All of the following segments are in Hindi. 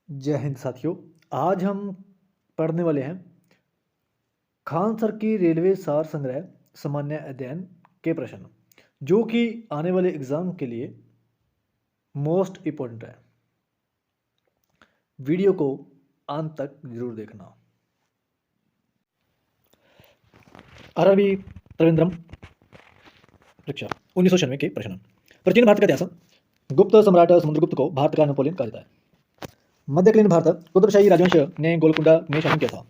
जय हिंद साथियों। आज हम पढ़ने वाले हैं खान सर की रेलवे सार संग्रह सामान्य अध्ययन के प्रश्न, जो कि आने वाले एग्जाम के लिए मोस्ट इम्पोर्टेंट है। वीडियो को अंत तक जरूर देखना। आरआरबी त्रिवेंद्रम परीक्षा 1996 के प्रश्न। प्राचीन भारत का इतिहास। गुप्त सम्राट समुद्रगुप्त को भारत का नेपोलियन कहा जाता है। मध्यकालीन भारत कुतुबशाही राजवंश ने गोलकुंडा में शासन किया था।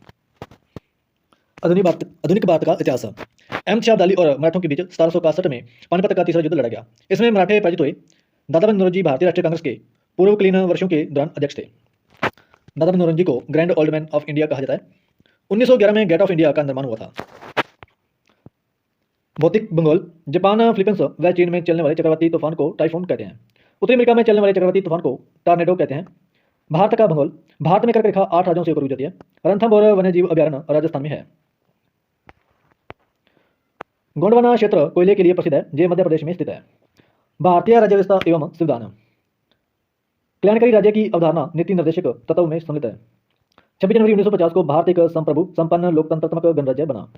आधुनिक भारत का इतिहास। अहमद शाह अब्दाली और मराठों के बीच 1761 में पानीपत का तीसरा युद्ध लड़ा गया। इसमें मराठे पराजित हुए। दादाभाई नौरोजी भारतीय राष्ट्रीय कांग्रेस के पूर्वकालीन वर्षों के दौरान अध्यक्ष थे। दादाभाई नौरोजी को grand old man of India कहा जाता है। 1911 में गेट ऑफ इंडिया का निर्माण हुआ था। भौतिक भूगोल। जापान, फिलीपींस व चीन में चलने वाले चक्रवाती तूफान को टाइफून कहते हैं। उत्तरी अमेरिका में चलने वाले चक्रवाती तूफान को टॉर्नेडो कहते हैं। भारत का भूगोल। भारत में कर्क रेखा 8 राज्यों से होकर गुजरती है। रणथंभ और वन्यजीव अभ्यारण्य राजस्थान में है। गोंडवाना क्षेत्र कोयले के लिए प्रसिद्ध है, जो मध्य प्रदेश में स्थित है। भारतीय राज्य व्यवस्था एवं संविधान। कल्याणकारी राज्य की अवधारणा नीति निर्देशक तत्व में सम्मिलित है। 26 जनवरी 1950 को भारत एक संप्रभु संपन्न लोकतंत्रात्मक गणराज्य बना।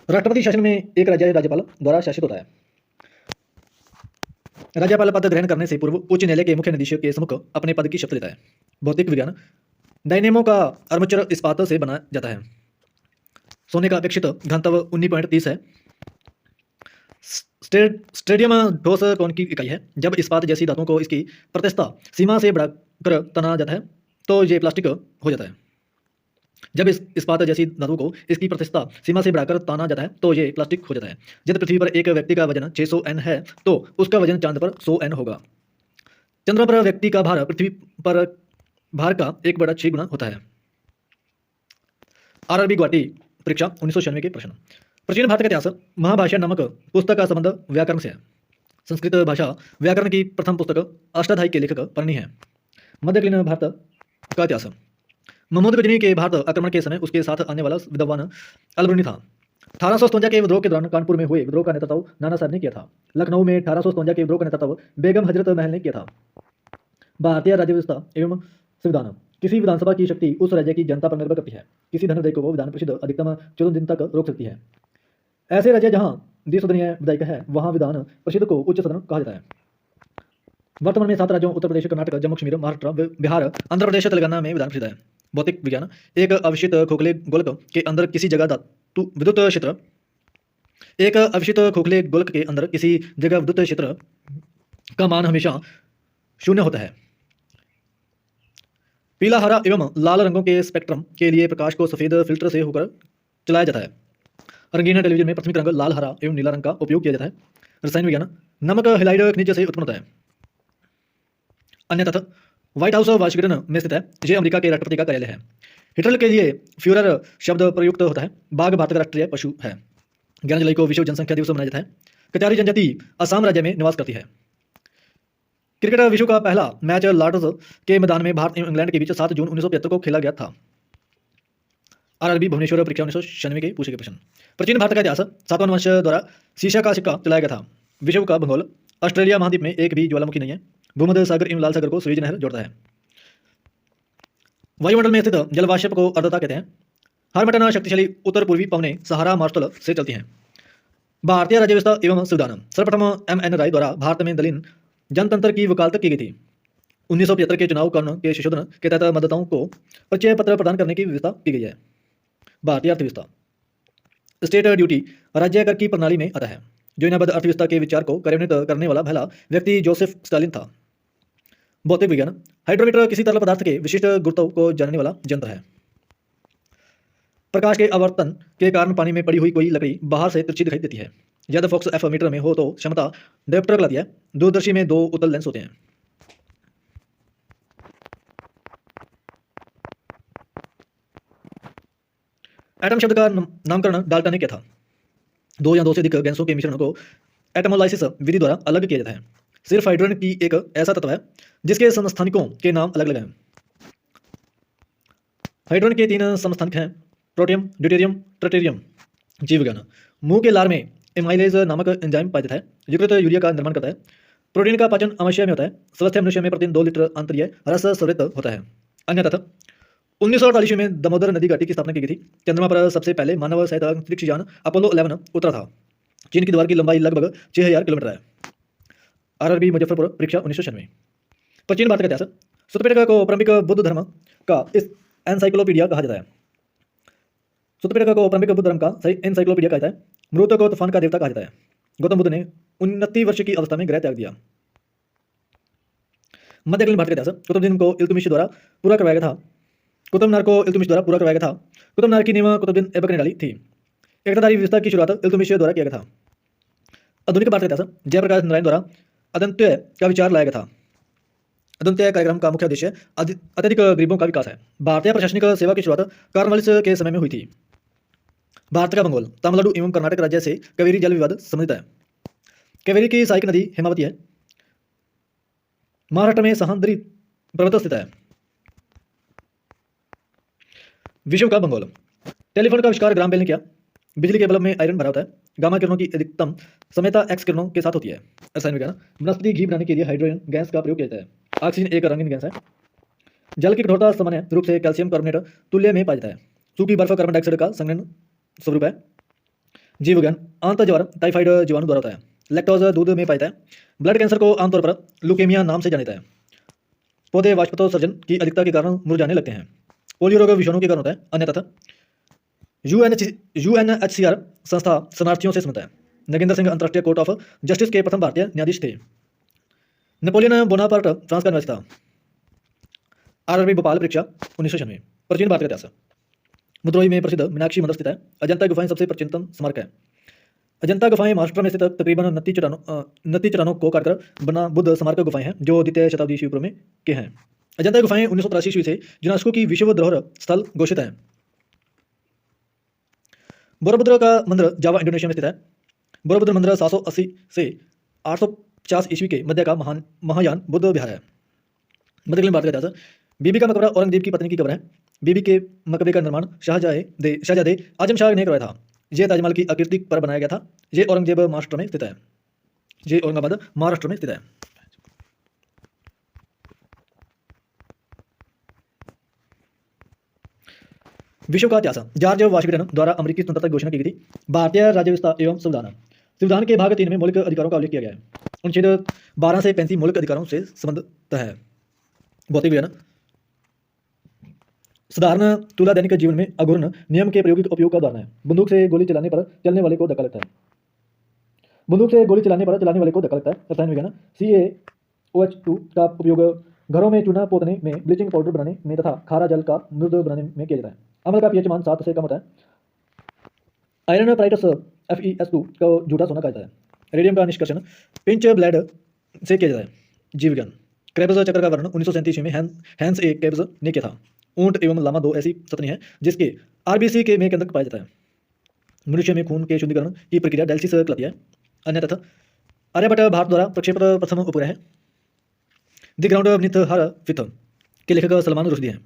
राष्ट्रपति शासन में एक राज्य राज्यपाल द्वारा शासित होता है। राज्यपाल पद ग्रहण करने से पूर्व उच्च न्यायालय के मुख्य न्यायाधीश के सम्मुख अपने पद की शपथ लेता है। भौतिक विज्ञान। डायनेमो का आर्मेचर इस्पात से बना जाता है। सोने का अपेक्षित घनत्व 19.30 है। स्टेडियम ठोस कोण की इकाई है। जब इस्पात जैसी धातुओं को इसकी प्रत्यस्थता सीमा से बढ़ाकर तना जाता है तो ये प्लास्टिक हो जाता है। जब इस्पात जैसी धातु को इसकी प्रतिष्ठा सीमा से बढ़ाकर ताना जाता है तो ये प्लास्टिक हो जाता है। यदि पृथ्वी पर एक व्यक्ति का वजन 600 N है तो उसका वजन चांद पर 100 N होगा। चंद्रमा पर व्यक्ति का भार पृथ्वी पर भार का 1/6 गुना होता है। आरआरबी गुवाहाटी परीक्षा 1996 के प्रश्न। प्राचीन भारत का इतिहास। महाभाष्य नामक पुस्तक का संबंध व्याकरण से है। संस्कृत भाषा व्याकरण की प्रथम पुस्तक अष्टाध्यायी के लेखक पन्नी है। मध्यकालीन भारत का इतिहास। महमूद गजनी के भारत आक्रमण के समय उसके साथ आने वाला विद्वान अलबरूनी था। 1857 के विद्रोह के दौरान कानपुर में हुए विद्रोह का नेतृत्व नाना साहब ने किया था। लखनऊ में 1857 के विद्रोह का नेतृत्व बेगम हजरत महल ने किया था। भारतीय राज्य व्यवस्था एवं संविधान। किसी विधानसभा की शक्ति उस राज्य की जनता पर निर्भर करती है। किसी धनविधेयक को विधान परिषद अधिकतम 14 दिन तक रोक सकती है। ऐसे राज्य जहां द्विसदनीय विधायिक है वहां विधान परिषद को उच्च सदन कहा जाता है। वर्तमान में 7 राज्यों उत्तर प्रदेश, कर्नाटक, जम्मू कश्मीर, महाराष्ट्र, बिहार, आंध्र प्रदेश, तेलंगाना में विधान परिषद है। भौतिक विज्ञान। एक अविष्ट खोखले गोलक के अंदर किसी जगह धातु विद्युत क्षेत्र। एक अविष्ट खोखले गोलक के अंदर किसी जगह विद्युत क्षेत्र का मान हमेशा 0 होता है। पीला, हरा एवं लाल रंगों के स्पेक्ट्रम के लिए प्रकाश को सफेद फिल्टर से होकर चलाया जाता है। रंगीन टेलीविजन में प्राथमिक रंग लाल, हरा एवं नीला रंग का उपयोग किया जाता है। रसायन विज्ञान। नमक हैलाइड खनिज से उत्पन्न होता है। अन्य तथ्य। व्हाइट हाउस वाशिंगटन में स्थित है। यह अमेरिका के राष्ट्रपति का कार्यालय है। हिटलर के लिए फ्यूरर शब्द प्रयुक्त होता है। बाघ भारत का राष्ट्रीय पशु है। 11 जुलाई को विश्व जनसंख्या दिवस मनाया जाता है। कचारी जनजाति असम राज्य में निवास करती है। क्रिकेट विश्व का पहला मैच लॉर्ड्स के मैदान में भारत एवं इंग्लैंड के बीच 7 जून 1975 को खेला गया था। आरआरबी भुवनेश्वर परीक्षा 1996 के पूछे गए प्रश्न। प्राचीन भारत का इतिहास। सातवाहन वंश द्वारा शीशा का सिक्का चलाया गया था। विश्व का भूगोल। ऑस्ट्रेलिया महाद्वीप में एक भी ज्वालामुखी नहीं है। भूमध्य सागर एवं लाल सागर को सुएज नहर जोड़ता है। वायुमंडल में स्थित जलवाष्प को आर्द्रता कहते हैं। हरमटन शक्तिशाली उत्तर पूर्वी पवनें सहारा मार्शल से चलती हैं। भारतीय राज्य व्यवस्था एवं संविधान। सर्वप्रथम MN राय द्वारा भारत में दलित जनतंत्र की वकालत की गई थी। 1975 के चुनाव कानून के संशोधन के तहत मतदाताओं को परिचय पत्र प्रदान करने की व्यवस्था की गई है। भारतीय अर्थव्यवस्था। स्टेट ड्यूटी राज्य कर की प्रणाली में आता है। योजनाबद्ध अर्थव्यवस्था के विचार को कार्यान्वित करने वाला पहला व्यक्ति जोसेफ स्टालिन था। भौतिक विज्ञान। हाइड्रोमीटर किसी तरल पदार्थ के विशिष्ट गुरुत्व को जानने वाला यंत्र है। प्रकाश के आवर्तन के कारण पानी में पड़ी हुई कोई लकड़ी बाहर से तिरछी दिखाई देती है। यदि फोकस F मीटर में हो तो क्षमता डायोप्टर कहलाती है। दूरदर्शी में 2 उत्तल लेंस होते हैं। एटम शब्द का नामकरण डाल्टन ने किया था। 2 या 2 से अधिक गैसों के मिश्रण को एटमोलाइसिस विधि द्वारा अलग किया जाता है। सिर्फ हाइड्रोजन की एक ऐसा तत्व है जिसके समस्थानिकों के नाम अलग अलग हैं। हाइड्रोजन के 3 समस्थानिक हैं: प्रोटियम, ड्यूटेरियम, ट्रिटियम। जीव विज्ञान। मुंह के लार में एमाइलेज नामक एंजाइम पाया जाता है, यकृत यूरिया का निर्माण करता है। प्रोटीन का पाचन अमाशय में होता है। स्वस्थ मनुष्य में प्रतिदिन 2 लीटर आंतरीय रस स्रावित होता है। अन्य तथ्य 1948 में दामोदर नदी घाटी की स्थापना की गई थी। चंद्रमा पर सबसे पहले मानव सहित अंतरिक्ष यान अपोलो 11 उतरा था। चीन की दीवार की लंबाई लगभग 6000 किलोमीटर है। आरआरबी मुजफ्फरपुर परीक्षा 1996। प्राचीन भारत का इतिहास। सुतपिटक को प्रारंभिक बुद्ध धर्म का इस एनसाइक्लोपीडिया कहा जाता है। सुतपिटक को प्रारंभिक बुद्ध धर्म का सही एनसाइक्लोपीडिया कहा जाता है। मृत को तूफान का देवता कहा जाता है। गौतम बुद्ध ने 29 वर्ष की अवस्था में ग्रह त्याग दिया। मध्यकालीन भारत का इतिहास। कुतुबुद्दीन को इल्तुतमिश द्वारा पूरा करवाया गया था। कुतुबमीनार को इल्तुतमिश द्वारा पूरा करवाया गया था। कुतुबमीनार की नींव कुतुबुद्दीन ऐबक ने डाली थी। एकताधारी व्यवस्था की शुरुआत इल्तुतमिश द्वारा किया गया था। आधुनिक भारत का इतिहास। जयप्रकाश नारायण द्वारा अदंत्य का विचार लाया गया था। अदंत्य कार्यक्रम का मुख्य उद्देश्य अत्यधिक गरीबों का विकास है। भारतीय प्रशासनिक सेवा की शुरुआत कॉर्नवालिस के समय में हुई थी। भारत का भूगोल। तमिलनाडु एवं कर्नाटक राज्य से कावेरी जल विवाद संबंधित है। कावेरी की सहायक नदी हेमावती है। महाराष्ट्र में सह्याद्री पर्वत स्थित है। विश्व का भूगोल। टेलीफोन का आविष्कार ग्राहम बेल ने किया। बिजली के बल्ब में आयरन भरा होता है। गामा किरणों की अधिकतम समयता एक्स किरणों के साथ होती है। रसायन विज्ञान। वनस्पति घी बनाने के लिए हाइड्रोजन गैस का प्रयोग किया जाता है। ऑक्सीजन एक रंगीन गैस है। जल की कठोरता सामान्य रूप से कैल्शियम कार्बोनेट तुल्य में पाया जाता है। सूखी बर्फ कार्बन डाइऑक्साइड का संघनन स्वरूप है। जीव विज्ञान। अंतज्वर टाइफाइड जीवाणु द्वारा होता है। लैक्टोज दूध में पाया जाता है। ब्लड कैंसर को आमतौर पर लुकेमिया नाम से जाना जाता है। पौधे वाष्पोत्सर्जन की अधिकता के कारण मुरझाने लगते हैं। पोलियो रोग विषाणु के कारण होता है। अन्य तथा यूएनएचसीआर संस्था शरणार्थियों से संबंधित है। नगेंद्र सिंह अंतर्राष्ट्रीय कोर्ट ऑफ जस्टिस के प्रथम भारतीय न्यायाधीश थे। नेपोलियन बोनापार्ट फ्रांस का निवासी था। आरआरबी भोपाल परीक्षा 1996। प्राचीन भारत का इतिहास। मुद्रोही में प्रसिद्ध मीनाक्षी मंदिर स्थित है। अजंता गुफाएं सबसे प्राचीनतम स्मारक है। अजंता गुफाएं महाराष्ट्र में स्थित तकरीबन 29 चट्टानों को काटकर बना बुद्ध स्मारक गुफाएं हैं जो द्वितीय शताब्दी ईस्वी पूर्व में के हैं। अजंता गुफाएं 1983 ईस्वी से यूनेस्को की विश्व धरोहर स्थल घोषित है। बोरोबुद्र का मंदिर जावा इंडोनेशिया में स्थित है। बोरोबुद्र मंदिर 780 से 850 ईस्वी के मध्य का महायान बुद्ध विहार है। मध्यकालीन भारत का इतिहास। बीबी का मकबरा औरंगजेब की पत्नी की कब्र है। बीबी के मकबरे का निर्माण शाहजादे आजम शाह ने करवाया था। यह ताजमहल की आकृति पर बनाया गया था। ये औरंगजेब महाराष्ट्र में स्थित है। ये औरंगाबाद महाराष्ट्र में स्थित है। विश्व का इतिहास। जॉर्ज वाशिंगटन द्वारा अमेरिकी स्वतंत्रता की घोषणा की गई थी। भारतीय राज्य व्यवस्था एवं संविधान। संविधान के भाग 3 में मौलिक अधिकारों का उल्लेख किया गया है। अनुच्छेद 12 से 35 मौलिक अधिकारों से संबंधित है। भौतिक विज्ञान। साधारण तुला दैनिक जीवन में अघूर्ण नियम के उपयोग का उदाहरण है। बंदूक से गोली चलाने पर चलने वाले को धक्का लगता है। बंदूक से गोली चलाने पर चलाने वाले को धक्का लगता है। रसायन विज्ञान। CaOH2 का उपयोग घरों में चूना पोतने में, ब्लीचिंग पाउडर बनाने में तथा खारा जल का मृद बनाने में किया जाता है। अम्ल का pH मान 7 से कम होता है। आयरन पाइरस FeS2 को झूठा सोना कहा जाता है। रेडियम का निष्कर्षण पिंच ब्लेड से किया जाता है। जीव विज्ञान। क्रेब्स चक्र का वर्णन 1937 में हैंस ए क्रेब्स ने किया था। ऊंट एवं लामा 2 ऐसी सतनी है जिसके RBC के में केंद्र पाया जाता है। मनुष्य में खून के शुद्धिकरण की प्रक्रिया डायलिसिस कहलाती है। अन्य तथा आर्यभट्ट भारत द्वारा प्रक्षेपित प्रथम उपग्रह है। द ग्राउंड बीनीथ हर फिथ के लेखक सलमान रुश्दी हैं।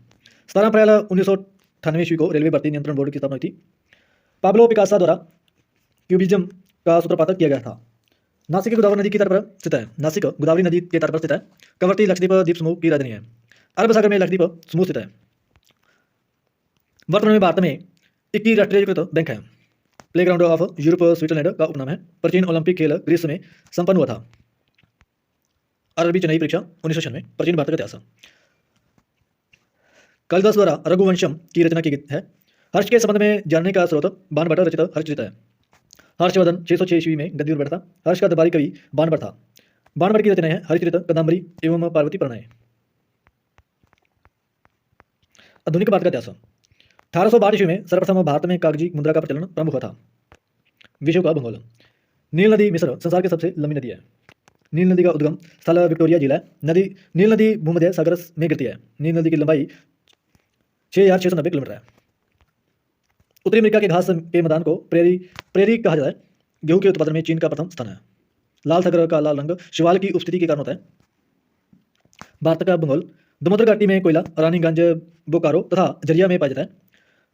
17 अप्रैल 1998 ईस्वी को रेलवे भर्ती नियंत्रण बोर्ड की स्थापना हुई थी। पाब्लो पिकासा द्वारा क्यूबिज्म का सूत्रपात किया गया था। नासिक गोदावरी नदी के तट पर स्थित है। नासिक गोदावरी नदी के तट पर स्थित है। कवरती लक्षद्वीप द्वीप समूह की राजधानी है। अरब सागर में लक्षद्वीप समूह स्थित है। वर्तमान में भारत में 21 राष्ट्रीयकृत बैंक है। प्लेग्राउंड ऑफ यूरोप स्विट्जरलैंड का उपनाम है। प्राचीन ओलंपिक खेल ग्रीस में संपन्न हुआ था। आरआरबी चेन्नई परीक्षा 1996। प्राचीन भारत का इतिहास। कालिदास द्वारा रघुवंशम की रचना की गई है। हर्ष के संबंध में जानने का स्रोत बाणभट्ट रचित हर्षचरित है। हर्षवर्धन 606 ईस्वी में गद्दी पर बैठा था। हर्ष का दरबारी कवि बाणभट्ट था। बाणभट्ट की रचनाएं हैं हरिचरित, कादंबरी एवं पार्वती प्रणय। आधुनिक भारत का इतिहास। 1862 ईस्वी में सर्वप्रथम भारत में कागजी मुद्रा का प्रचलन प्रारंभ हुआ था। विश्व का भूगोल। नील नदी मिस्र संसार की सबसे लंबी नदी है। नील नदी का उद्गम स्थल विक्टोरिया जिला है। नील नदी भूमध्य सागर में गिरती है। नील नदी की लंबाई 6690 किलोमीटर है। उत्तरी अमेरिका के घास के मैदान को प्रेरी कहा जाता है। गेहूं के उत्पादन में चीन का प्रथम स्थान है। लाल सागर का लाल रंग शिवाल की उपस्थिति के कारण होता है। भारत का भूगोल। दामोदर घाटी में कोयला, रानीगंज, बोकारो तथा झरिया में पाया जाता है।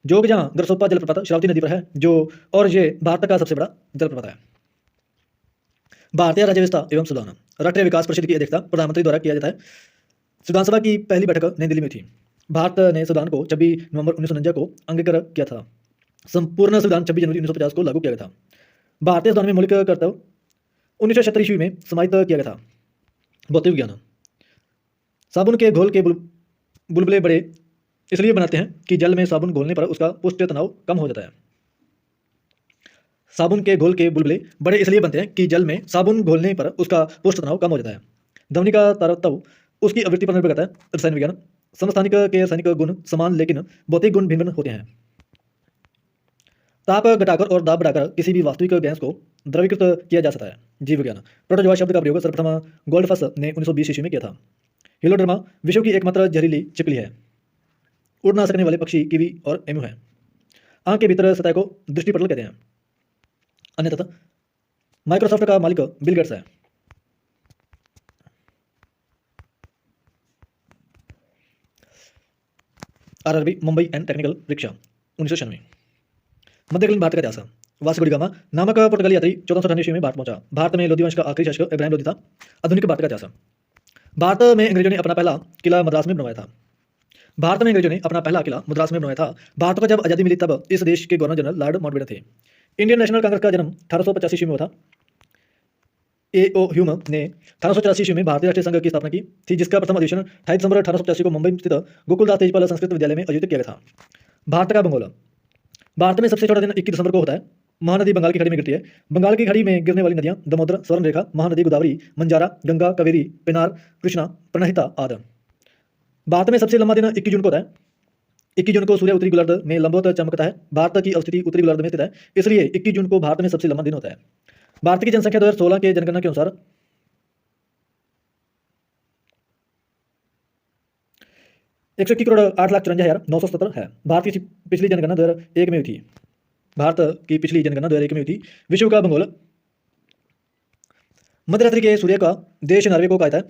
जोग जहाँ गरसोप्पा जलप्रपात शरावती नदी पर है और ये भारत का सबसे बड़ा जलप्रपात है। भारतीय राज्य व्यवस्था एवं संविधान। राष्ट्रीय विकास परिषद की अध्यक्षता प्रधानमंत्री द्वारा किया जाता है। संविधान सभा की पहली बैठक नई दिल्ली में थी। भारत ने संविधान को 26 नवंबर 1949 को अंगीकार किया था। संपूर्ण संविधान 26 जनवरी 1950 को लागू किया गया था। भारतीय संविधान में मौलिक कर्तव्य 1970 ईस्वी में समाहित किया गया था। भौतिक विज्ञान। साबुन के घोल के बुलबुले बड़े इसलिए बनाते हैं कि जल में साबुन घोलने पर उसका पृष्ठ तनाव कम हो जाता है। साबुन के घोल के बुलबुले बड़े इसलिए बनते हैं कि जल में साबुन घोलने पर उसका पृष्ठ तनाव कम हो जाता है। ध्वनि का तरतब उसकी आवृत्ति पर निर्भर करता है। रसायन विज्ञान। समस्थानिक के रासायनिक गुण समान लेकिन भौतिक गुण भिन्न भिन्न होते हैं। ताप घटाकर और दाब बढ़ाकर किसी भी वास्तविक गैस को द्रवीकृत किया जा सकता है। जीव विज्ञान। प्रोटोजोआ शब्द का प्रयोग सर्वप्रथम गोल्डफस ने 1920 ईस्वी में किया था। हिलोडर्मा विश्व की एकमात्र जहरीली छिपकली है। उड़ ना सकने वाले पक्षी कीवी और एमू है। आंख के भीतर सतह को दृष्टिपटल कहते हैं। अन्य तथा माइक्रोसॉफ्ट का मालिक बिल गेट्स है। आरआरबी मुंबई एंड टेक्निकल परीक्षा 1996। मध्यकालीन भारत का इतिहास। वास्को डी गामा नामक पुर्तगाली यात्री 1498 ईस्वी में भारत पहुंचा। भारत में लोधी वंश का आखिरी शासक इब्राहिम लोधी था। आधुनिक भारत का इतिहास। भारत में अंग्रेजों ने अपना पहला किला मद्रास में बनवाया था। भारत में अंग्रेजों ने अपना पहला किला मद्रास में बनवाया था। भारत को जब आज़ादी मिली तब इस देश के गवर्नर जनरल लॉर्ड माउंटबेटन थे। इंडियन नेशनल कांग्रेस का जन्म 1885 ईस्वी में हुआ था। A.O. ह्यूम ने 1884 ईस्वी में भारतीय राष्ट्रीय संघ की स्थापना की थी, जिसका प्रथम अधिवेशन 28 दिसंबर 1885 को मुंबई स्थित गोकुलदास तेजपाल संस्कृत विद्यालय में आयोजित किया गया था। भारत का भूगोल। भारत में सबसे छोटा दिन 21 दिसंबर को होता है। महानदी बंगाल की खाड़ी में गिरती है। बंगाल की खाड़ी में गिरने वाली नदियां दामोदर, स्वर्णरेखा, महानदी, गोदावरी, मंजारा, गंगा, कावेरी, पेनार, कृष्णा, प्रणहिता आदि। भारत में सबसे लंबा दिन 21 जून को होता है। 21 जून को सूर्य उत्तरी गोलार्ध में लंबवत चमकता है। भारत की अवस्थिति उत्तरी गोलार्ध में स्थित है, इसलिए 21 जून को भारत में सबसे लंबा दिन होता है। भारत की जनसंख्या 2016 के जनगणना के अनुसार 121 करोड़ 8,54,970 है। भारत की पिछली जनगणना 2001 में हुई थी। भारत की पिछली जनगणना 2001 में हुई थी। विश्व का भूगोल। मध्यरात्रि के सूर्य का देश नॉर्वे को कहता है।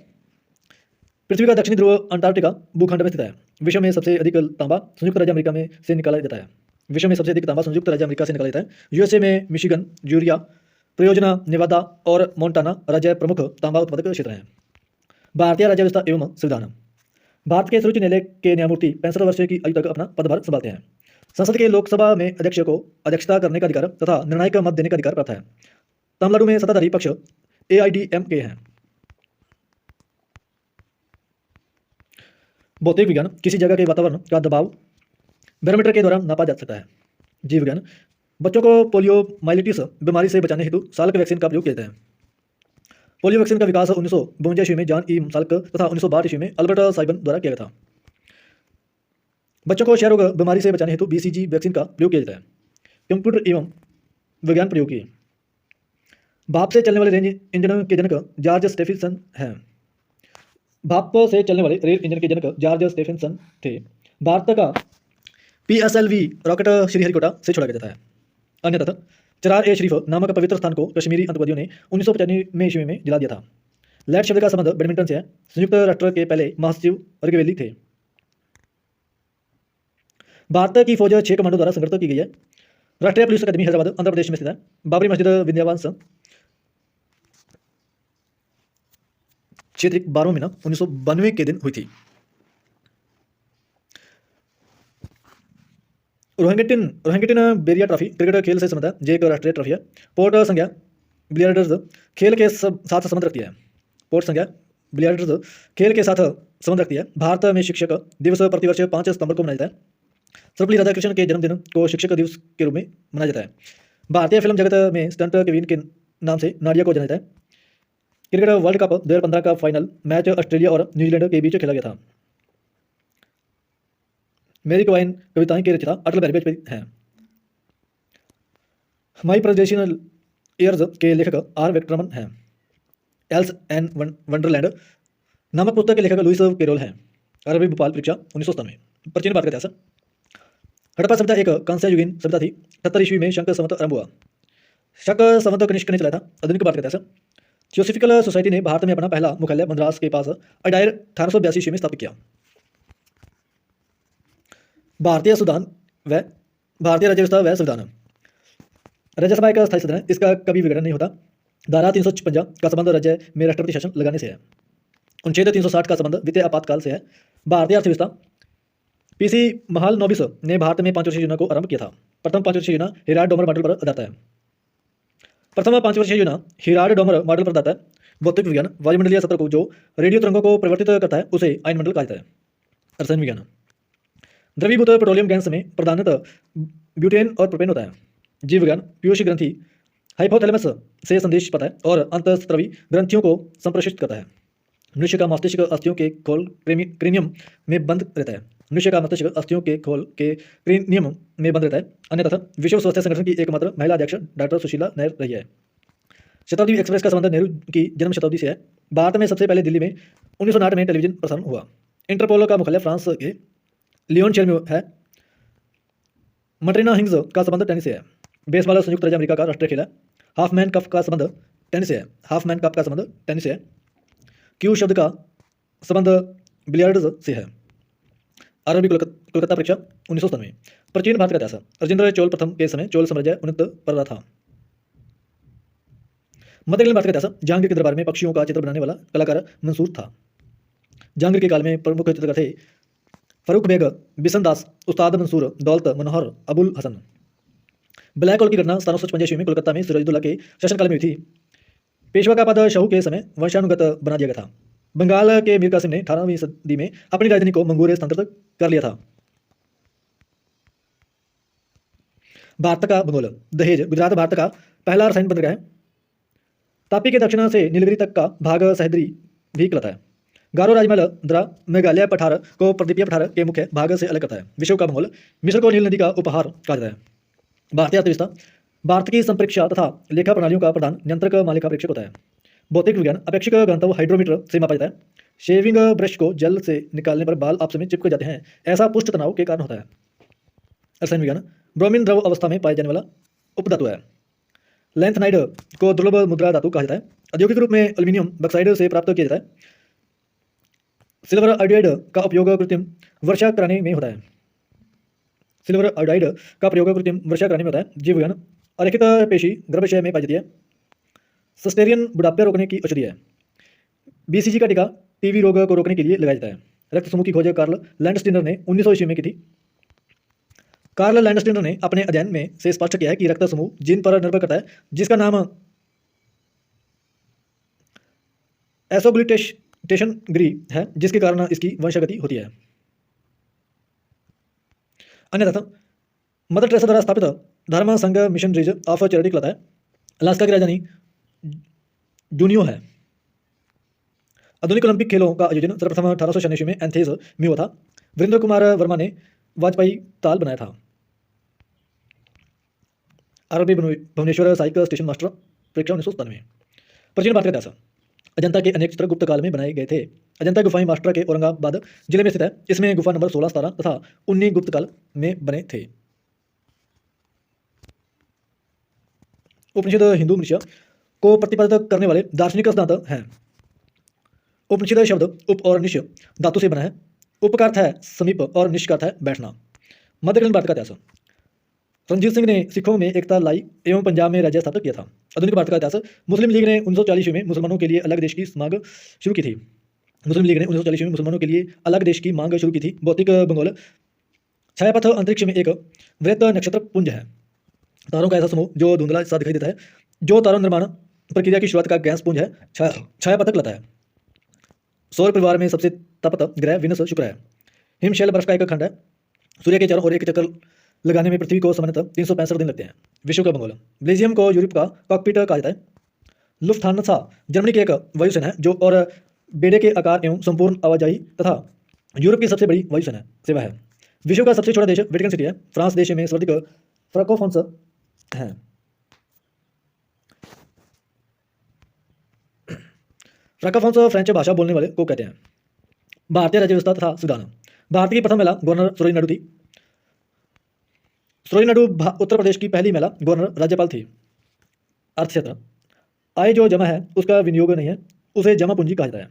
पृथ्वी का दक्षिणी ध्रुव अंटार्कटिका भूखंड में स्थित है। विश्व में सबसे अधिक तांबा संयुक्त राज्य अमेरिका में से निकाला जाता है। विश्व में सबसे अधिक तांबा संयुक्त राज्य अमेरिका से निकाला जाता है। यूएसए में मिशिगन, जूरिया, प्रयोजना, नेवादा और मोन्टाना राज्य प्रमुख तांबा उत्पादक क्षेत्र हैं। भारतीय राज्य व्यवस्था एवं संविधान। भारत के सर्वोच्च न्यायालय के न्यायमूर्ति 65 वर्ष की आयु तक अपना पदभार संभालते हैं। संसद के लोकसभा में अध्यक्ष को अध्यक्षता करने का अधिकार तथा निर्णायक मत देने का अधिकार प्राप्त है। तमिलनाडु में सत्ताधारी पक्ष AIADMK है। भौतिक विज्ञान। किसी जगह के वातावरण का दबाव बैरोमीटर के द्वारा नापा जा सकता है। जीव विज्ञान। बच्चों को पोलियोमाइलिटिस बीमारी से बचाने हेतु साल्क वैक्सीन का प्रयोग किया जाता है। पोलियो वैक्सीन का विकास 1952 ईस्वी में जॉन ई साल्क तथा 1962 ईस्वी में अल्बर्ट साइबन द्वारा किया गया था। बच्चों को क्षय रोग बीमारी से बचाने हेतु BCG वैक्सीन का प्रयोग किया जाता है। कंप्यूटर एवं विज्ञान प्रयोग किए। भाप से चलने वाले रेल इंजन के जनक जॉर्ज स्टेफिसन हैं। भाप से चलने वाले रेल इंजन के जनक जॉर्ज स्टेफिसन थे। भारत का PSLV रॉकेट श्रीहरिकोटा से छोड़ा गया जाता है। अन्य तथा चरार ए शरीफ नामक पवित्र स्थान को कश्मीरी आतंकवादियों ने 1995 ईस्वी में जला दिया था। लैट शब्द का संबंध बैडमिंटन से है। संयुक्त राष्ट्र के पहले महासचिव अर्गवेली थे। भारत की फौज 6 कमांडो द्वारा संगठित की गई है। राष्ट्रीय पुलिस अकादमी हैदराबाद आंध्र प्रदेश में स्थित है। बाबरी मस्जिद विंध्यावास क्षेत्र 12 महीना 1992 के दिन हुई थी। रोहिंग्टन बेरिया ट्रॉफी क्रिकेट खेल से संबंध है। जे एक राष्ट्रीय ट्रॉफी है। पोर्ट संज्ञा बिलियर्ड्स खेल के साथ संबंध रखती है। पोर्ट संज्ञा बिलियर्ड्स खेल के साथ संबंध रखती है। भारत में शिक्षक दिवस प्रतिवर्ष 5 सितंबर को मनाया जाता है। सर्वपल्ली राधाकृष्णन के जन्मदिन को शिक्षक दिवस के रूप में मनाया जाता है। भारतीय फिल्म जगत में स्टंट क्वीन के नाम से नाडिया को जाना जाता है। क्रिकेट वर्ल्ड कप 2015 का फाइनल मैच ऑस्ट्रेलिया और न्यूजीलैंड के बीच खेला गया था। मेरी क्वाइन कविताएं के रचयिता अटल बिहारी वाजपेयी हैं। माई प्रेसिडेंशियल ईयर्स के लेखक R. वेंकटरमन हैं। एल्स एन वंडरलैंड नामक पुस्तक के लेखक लुइस कैरोल हैं। अरबी भोपाल परीक्षा 1997। प्राचीन भारत का इतिहास। हड़प्पा सभ्यता एक कांस्य युगीन सभ्यता थी। 78 ईस्वी में शक संवत आरंभ हुआ। शक संवत कनिष्क ने चलाया था। आधुनिक भारत का इतिहास। थियोसॉफिकल सोसाइटी ने भारत में अपना पहला मुख्यालय मद्रास के पास अडायर 1882 ईस्वी में स्थापित किया। भारतीय संविधान व भारतीय राज्य व्यवस्था व संविधान। राज्यसभा एक स्थायी सदन है। इसका कभी विघटन नहीं होता। धारा 356 का संबंध राज्य में राष्ट्रपति शासन लगाने से है। अनुच्छेद 360 का संबंध वित्तीय आपातकाल से है। भारतीय अर्थव्यवस्था पीसी महालनोबिस ने भारत में 5 वर्षीय योजना को आरंभ किया था। प्रथम 5 वर्षीय योजना हिराड डोमर मॉडल पर आधारित है। प्रथम 5 वर्षीय योजना हिराड डोमर मॉडल पर आधारित है। भौतिक विज्ञान वायुमंडलीय सतह को जो रेडियो तरंगों को परिवर्तित करता है उसे आयनमंडल कहा जाता है। रसायन विज्ञान द्रवीभूत पेट्रोलियम गैस में प्रधानतः ब्यूटेन और प्रोपेन होता है। जीव विज्ञान पीयूषी ग्रंथि हाइपोथैलेमस से संदेश पाता है और अंतःस्त्रवी ग्रंथियों को संप्रेषित करता है। मनुष्य का मस्तिष्क अस्थियों के खोल क्रेनियम में बंद रहता है। मनुष्य का मस्तिष्क अस्थियों के खोल के क्रेनियम में बंद रहता है। अन्य तथा विश्व स्वास्थ्य संगठन की एकमात्र महिला अध्यक्ष डॉक्टर सुशीला नायर रही है। शताब्दी एक्सप्रेस का संबंध नेहरू की जन्म शताब्दी से है। भारत में सबसे पहले दिल्ली में 1908 में टेलीविजन प्रसारण हुआ। इंटरपोल का मुख्यालय फ्रांस के लियोन शहर में है। मट्रीना हिंग्स का संबंध टेनिस से है। बेसबॉल संयुक्त राज्य अमेरिका का राष्ट्रीय खेल है। हाफमैन कप का संबंध टेनिस से है। हाफमैन कप का संबंध टेनिस से है। क्यू शब्द का संबंध बिलियर्ड्स से है। आरआरबी कोलकाता परीक्षा 1997। प्राचीन भारत का इतिहास राजेंद्र चोल प्रथम के समय चोल साम्राज्य उन्नत पर रहा था। मध्यकालीन भारत का इतिहास जहांगीर के दरबार में पक्षियों का चित्र बनाने वाला कलाकार मंसूर था। जहांगीर के काल में प्रमुख चित्रकार थे फरूख बेग, बिशन दास, उस्ताद मंसूर, दौलत मनोहर, अबुल हसन। ब्लैक होल की घटना 1756 ईस्वी में कोलकाता में सिराजुद्दौला के शासनकाल में हुई थी। पेशवा का पद शाहू के समय वंशानुगत बना दिया गया था। बंगाल के मीर कासिम ने 18वीं सदी में अपनी राजधानी को मंगूर स्थानांतरित कर लिया था। भारत का भूगोल दहेज गुजरात भारत का पहला रासायनिक बंदरगाह है। तापी के दक्षिण से नीलगिरी तक का भाग सह्याद्री भी कहलाता है। गारो राजमहल द्रा मेघालय पठार को प्रदीपीय पठार के मुख्य भाग से अलग करता है। विश्व का भूगोल मिस्र को नील नदी का उपहार कहा जाता है। भारतीय अर्थव्यवस्था भारत की संप्रेक्षा तथा लेखा प्रणालियों का प्रधान नियंत्रक मालिका प्रेक्षक होता है। भौतिक विज्ञान अपेक्षिक घनत्व हाइड्रोमीटर से मापा जाता है। शेविंग ब्रश को जल से निकालने पर बाल आपस में चिपक जाते हैं, ऐसा पुष्ट तनाव के कारण होता है। रसायन विज्ञान ब्रोमीन द्रव अवस्था में पाए जाने वाला उपधातु है। लैंथनाइड को दुर्लभ मुद्रा धातु कहा जाता है। औद्योगिक रूप में एल्यूमिनियम बक्साइड से प्राप्त किया जाता है। सिल्वर आयोडाइड का उपयोग कृत्रिम वर्षा कराने में होता है। सिल्वर आयोडाइड का प्रयोग कृत्रिम वर्षा कराने में होता है। जीव विज्ञान अरेखित पेशी गर्भाशय में पाई जाती है। सस्टेरियन बुढ़ापे रोकने की औषधि है। बीसीजी का टीका टीबी रोग को रोकने के लिए लगाया जाता है। रक्त समूह की खोज कार्ल लैंडस्टीनर ने 1900 ईस्वी में की थी। कार्ल लैंडस्टीनर ने अपने अध्ययन में से स्पष्ट किया है कि रक्त समूह जीन पर निर्भर करता है, जिसका नाम एसोग्लूटेशन ग्री है, जिसके कारण इसकी वंशागति होती है। अन्य तथा मदर टेरेसा द्वारा स्थापित धर्म संघ मिशनरीज ऑफ चैरिटी कहलाता है। अलास्का की राजधानी जूनियो है। आधुनिक ओलंपिक खेलों का आयोजन सर्वप्रथम 1896 में एथेंस में हुआ था। वीरेंद्र कुमार वर्मा ने वाजपेयी ताल बनाया था। आरआरबी भुवनेश्वर सहायक स्टेशन मास्टर परीक्षा 1997। प्राचीन भारत का इतिहास अजंता के अनेक चित्र गुप्त काल में बनाए गए थे। अजंता गुफाएं महाराष्ट्र के औरंगाबाद जिले में स्थित है। इसमें गुफा नंबर 16, 17 तथा 19 गुप्त काल में बने थे। उपनिषद हिंदू मनुष्य को प्रतिपादित करने वाले दार्शनिक सिद्धांत हैं। उपनिषद शब्द उप और निश धातु से बना है। उप का अर्थ है समीप और निश का अर्थ है बैठना। मध्यकालीन भारत का इतिहास रणजीत सिंह ने सिखों में एकता लाई एवं पंजाब में राज्य स्थापित किया था। आधुनिक भारत का इतिहास मुस्लिम लीग ने 1940 में मुसलमानों के लिए अलग देश की मांग शुरू की थी। मुस्लिम लीग ने 1940 में मुसलमानों के लिए अलग देश की मांग शुरू की थी। भौतिक भूगोल छायापथ अंतरिक्ष में एक वृत्त नक्षत्र पुंज है। तारों का ऐसा समूह जो धुंधला सा दिखाई देता है, जो तारों निर्माण प्रक्रिया की शुरुआत का गैस पुंज है, छायापथक कहलाता है। सौर परिवार में सबसे तपत ग्रह विनस शुक्र है। हिमशैल बर्फ का एक खंड है। सूर्य के चारों ओर एक चक्कर लगाने में पृथ्वी को सामान्यतः 365 दिन लगते हैं। विश्व का भूगोल बेल्जियम को यूरोप का कॉकपिट कहा जाता है। लुफ्थान्सा जर्मनी की एक वायुसेना है जो और बेड़े के आकार एवं संपूर्ण आवाजाही तथा यूरोप की सबसे बड़ी वायुसेना सेवा है। विश्व का सबसे छोटा देश वेटिकन सिटी है। फ्रांस देश में सर्वाधिक फ्रांकोफोन्स हैं। फ्रांकोफोन्स फ्रेंच भाषा बोलने वाले को कहते हैं। भारतीय राज्य व्यवस्था तथा संविधान भारत की प्रथम महिला गवर्नर सरोजिनी नायडू थी। सरोजिनी नायडू उत्तर प्रदेश की पहली महिला गवर्नर राज्यपाल थी। अर्थक्षेत्र आय जो जमा है उसका विनियोग नहीं है, उसे जमा पूंजी कहा जाता है।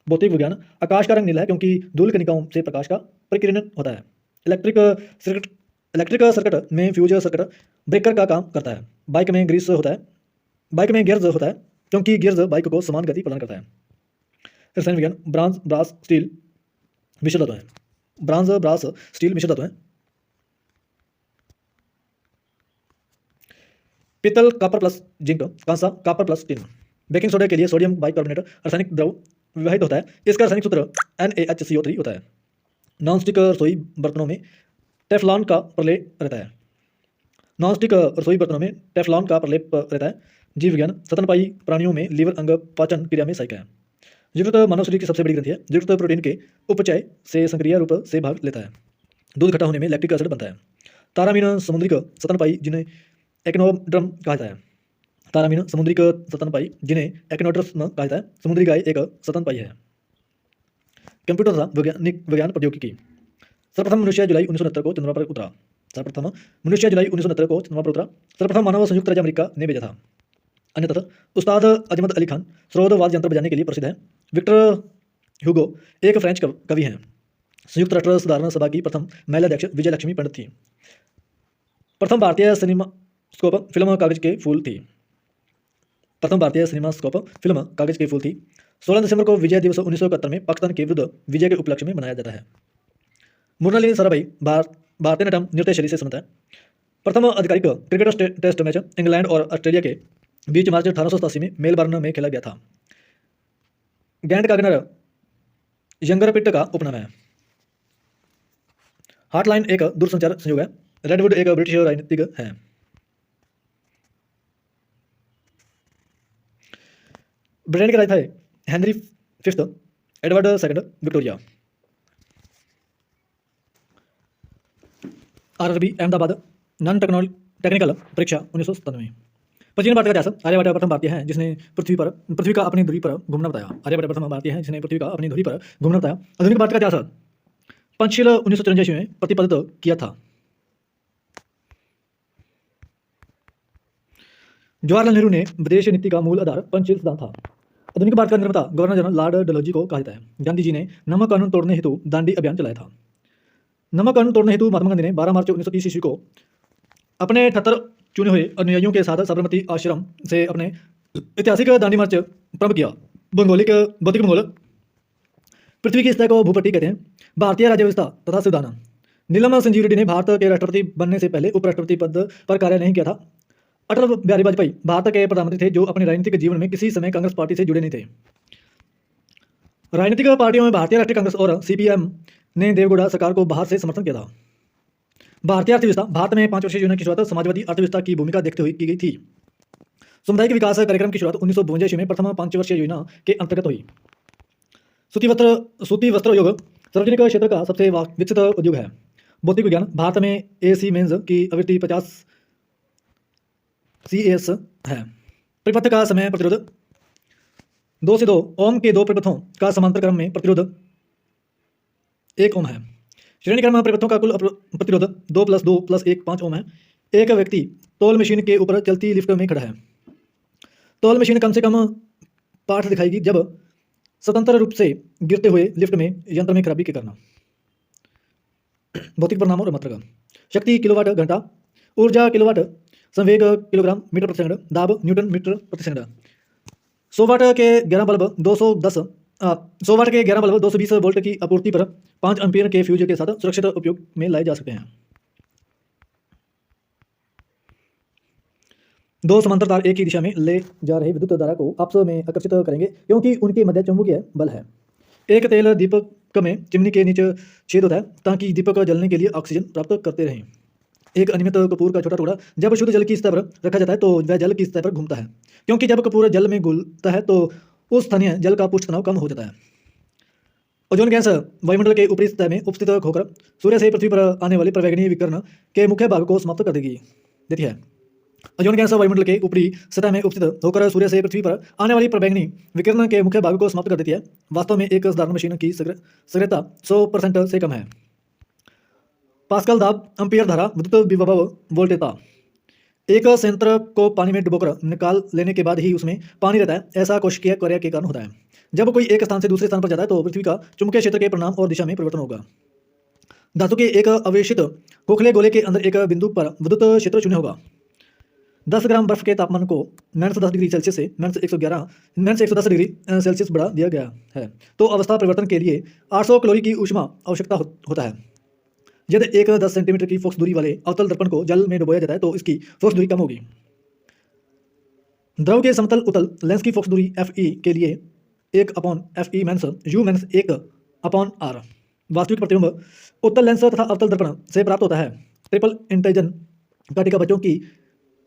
भौतिक विज्ञान आकाश का रंग नीला है क्योंकि धूल कणिकाओं से प्रकाश का परिकिरण होता है। इलेक्ट्रिक सर्किट में फ्यूज सर्किट ब्रेकर का काम करता है। बाइक में गियर्स होता है। क्योंकि गियर्स बाइक को समान गति प्रदान करता है। रसायन विज्ञान ब्रांज ब्रास स्टील मिश्र धातु है। ब्रांज ब्रास स्टील मिश्र धातु है। पीतल कॉपर प्लस जिंक, कांसा copper plus tin. Baking soda के लिए सोडियम बाइकार्बोनेट रासायनिक द्रव विवाहित होता है। इसका रासायनिक सूत्र NaHCO3 होता है। नॉनस्टिक रसोई बर्तनों में टेफ्लॉन का प्रलेप रहता है। नॉनस्टिक रसोई बर्तनों में टेफ्लॉन का प्रलेप रहता है। जीव विज्ञान स्तनपायी प्राणियों में लीवर अंग पाचन क्रिया में सहायक है। यकृत मानव शरीर की सबसे बड़ी ग्रंथि है। यकृत प्रोटीन के उपचय से सक्रिय रूप से भाग लेता है। दूध खट्टा होने में लैक्टिक एसिड बनता है। तारामीन समुद्रिक स्तनपायी जिन्हें एक्नोड्रम कहा जाता है। तारामीन समुद्रिक स्तनपायी जिन्हें एक्नोड्रम कहा जाता है। समुद्री गाय एक स्तनपायी है। कंप्यूटर तथा विज्ञान प्रौद्योगिकी। सर्वप्रथम मनुष्य जुलाई 1969 को चंद्रमा पर उतरा। सर्वप्रथम मनुष्य जुलाई 1969 को चंद्रमा पर उतरा। सर्वप्रथम मानव संयुक्त राज्य अमेरिका ने भेजा था। अन्य तथा उस्ताद अजमत अली खान स्रोदवाद यंत्र बजाने के लिए प्रसिद्ध है। विक्टर ह्यूगो एक फ्रेंच कवि हैं। संयुक्त राष्ट्र साधारण सभा की प्रथम महिला अध्यक्ष विजय लक्ष्मी पंडित थी। प्रथम भारतीय सिनेमास्कोप फिल्म कागज के फूल थी। प्रथम भारतीय सिनेमास्कोप फिल्म कागज के फूल थी। 16 दिसंबर को विजय दिवस 1971 में पाकिस्तान के विरुद्ध विजय के उपलक्ष्य में मनाया जाता है। मुरलीधर साराभाई भारतीय नटम नृत्य शैली से संबंधित है। प्रथम आधिकारिक क्रिकेट टेस्ट मैच इंग्लैंड और ऑस्ट्रेलिया के बीच मार्च 1887 में मेलबर्न में खेला गया था। गैंड कागनर यंगरपिट का उपनाम है। हार्टलाइन एक दूरसंचार संयोग है। रेडवुड एक ब्रिटिश राजनीतिक है। ब्रिटेन के राजा थे Henry fifth, Edward second, Victoria. RRB Ahmedabad non technical परीक्षा 1997। प्राचीन भारत का इतिहास। आर्यभट्ट प्रथम भारतीय हैं जिसने पृथ्वी का अपनी धुरी पर घूमना बताया। आर्यभट्ट प्रथम भारतीय हैं जिसने पृथ्वी का अपनी धुरी पर घूमना बताया। आधुनिक भारत का इतिहास। पंचशील 1954 में प्रतिपादित किया था। जवाहरलाल नेहरू ने विदेश नीति का मूल आधार पंचशील सिद्धांत था। आधुनिक भारत का निर्माता गवर्नर जनरल लॉर्ड डलहौजी को कहा जाता है। गांधी जी ने नमक कानून तोड़ने हेतु दांडी अभियान चलाया था। नमक कानून तोड़ने हेतु महात्मा गांधी ने 12 मार्च 1930 ईस्वी को अपने 78 चुने हुए अनुयायियों के साथ साबरमती आश्रम से अपने ऐतिहासिक दांडी मार्च प्रारंभ किया। भौतिक भूगोल। पृथ्वी की सतह को भूपट्टी कहते हैं। भारतीय राज्य व्यवस्था तथा संविधान। नीलम संजीव रेड्डी ने भारत के राष्ट्रपति बनने से पहले उपराष्ट्रपति पद पर कार्य नहीं किया था। अटल बिहारी वाजपेयी भारत के प्रधानमंत्री थे जो अपने राजनीतिक जीवन में किसी समय कांग्रेस पार्टी से जुड़े नहीं थे। राजनीतिक पार्टियों में भारतीय राष्ट्रीय कांग्रेस और CPM ने देवगौड़ा सरकार को बाहर से समर्थन किया था। भारतीय अर्थव्यवस्था। भारत में 5 वर्षीय योजना की शुरुआत समाजवादी अर्थव्यवस्था की भूमिका देखते हुए की गई थी। सामुदायिक विकास कार्यक्रम की शुरुआत 1952 में प्रथम 5 वर्षीय योजना के अंतर्गत हुई। सूती वस्त्र उद्योग सार्वजनिक क्षेत्र का सबसे विकसित उद्योग है। भौतिक विज्ञान। भारत में AC मेंस की आवृत्ति 50 CAS है। परिपथ का समय प्रतिरोध 2 से 2 ओम के 2 परिपथों का समांतर क्रम में प्रतिरोध 1 ओम है। श्रेणी क्रम परिपथों का कुल प्रतिरोध 2 + 2 + 1 5 ओम है। एक व्यक्ति तौल मशीन के ऊपर चलती लिफ्ट में खड़ा है। तौल मशीन कम से कम पाठ दिखाएगी जब स्वतंत्र रूप से गिरते हुए लिफ्ट में यंत्र में खराबी के कारण। भौतिक परिणाम और मात्रा। शक्ति किलोवाट घंटा। ऊर्जा किलोवाट। संवेग किलोग्राम मीटर प्रति सेकंड। दाब न्यूटन मीटर प्रति सेकंड। 100 वाट के 11 बल्ब 220 वोल्ट की आपूर्ति पर 5 एम्पीयर के फ्यूज के साथ सुरक्षित उपयोग में लाए जा सकते हैं। 2 समांतर तार एक ही दिशा में ले जा रहे विद्युत धारा को आपस में आकर्षित करेंगे क्योंकि उनके मध्य चुंबकीय बल है। एक तेल दीपक में चिमनी के नीचे छेद होता है ताकि दीपक जलने के लिए ऑक्सीजन प्राप्त करते रहें। एक अनियमित कपूर का छोटा टुकड़ा जब शुद्ध जल की सतह पर रखा जाता है तो वह जल की सतह पर घूमता है, क्योंकि जब कपूर जल में घुलता है तो उस स्थानीय जल का पृष्ठ तनाव कम हो जाता है। ओजोन गैस वायुमंडल के ऊपरी सतह में उपस्थित होकर सूर्य से पृथ्वी पर आने वाले प्रवेगनीय विकिरण के मुख्य भाग को समाप्त कर देती है। ओजोन गैस वायुमंडल के ऊपरी सतह में उपस्थित होकर सूर्य से पृथ्वी पर आने वाली प्रवेगनीय विकिरण के मुख्य भाग को समाप्त कर देती है। वास्तव में एक साधारण मशीन की सक्रियता 100% से कम है। पास्कल दाब, एम्पीयर धारा, विद्युत विभव, वोल्टेजता। एक संयंत्र को पानी में डुबोकर निकाल लेने के बाद ही उसमें पानी रहता है। ऐसा कोशिकीय क्रिया के कारण होता है। जब कोई एक स्थान से दूसरे स्थान पर जाता है तो पृथ्वी का चुंबकीय क्षेत्र के परिणाम और दिशा में परिवर्तन होगा। धातु के एक अवेशित खोखले गोले के अंदर एक बिंदु पर विद्युत क्षेत्र शून्य होगा। 10 ग्राम बर्फ के तापमान को -10 डिग्री सेल्सियस से -110 डिग्री सेल्सियस बढ़ा दिया गया है, तो अवस्था परिवर्तन के लिए 800 कैलोरी की ऊष्मा आवश्यकता होता है। यदि एक 10 सेंटीमीटर की फोक्स दूरी वाले अवतल दर्पण को जल में डुबोया जाता है तो इसकी फोक्स दूरी कम होगी। द्रव के समतल उत्तल लेंस की फोक्स दूरी Fe के लिए 1/Fe mains U mains 1/R। वास्तविक प्रतिबिंब उत्तल लेंस तथा अवतल दर्पण से प्राप्त होता है। ट्रिपल इंटेजन काटिका बच्चों की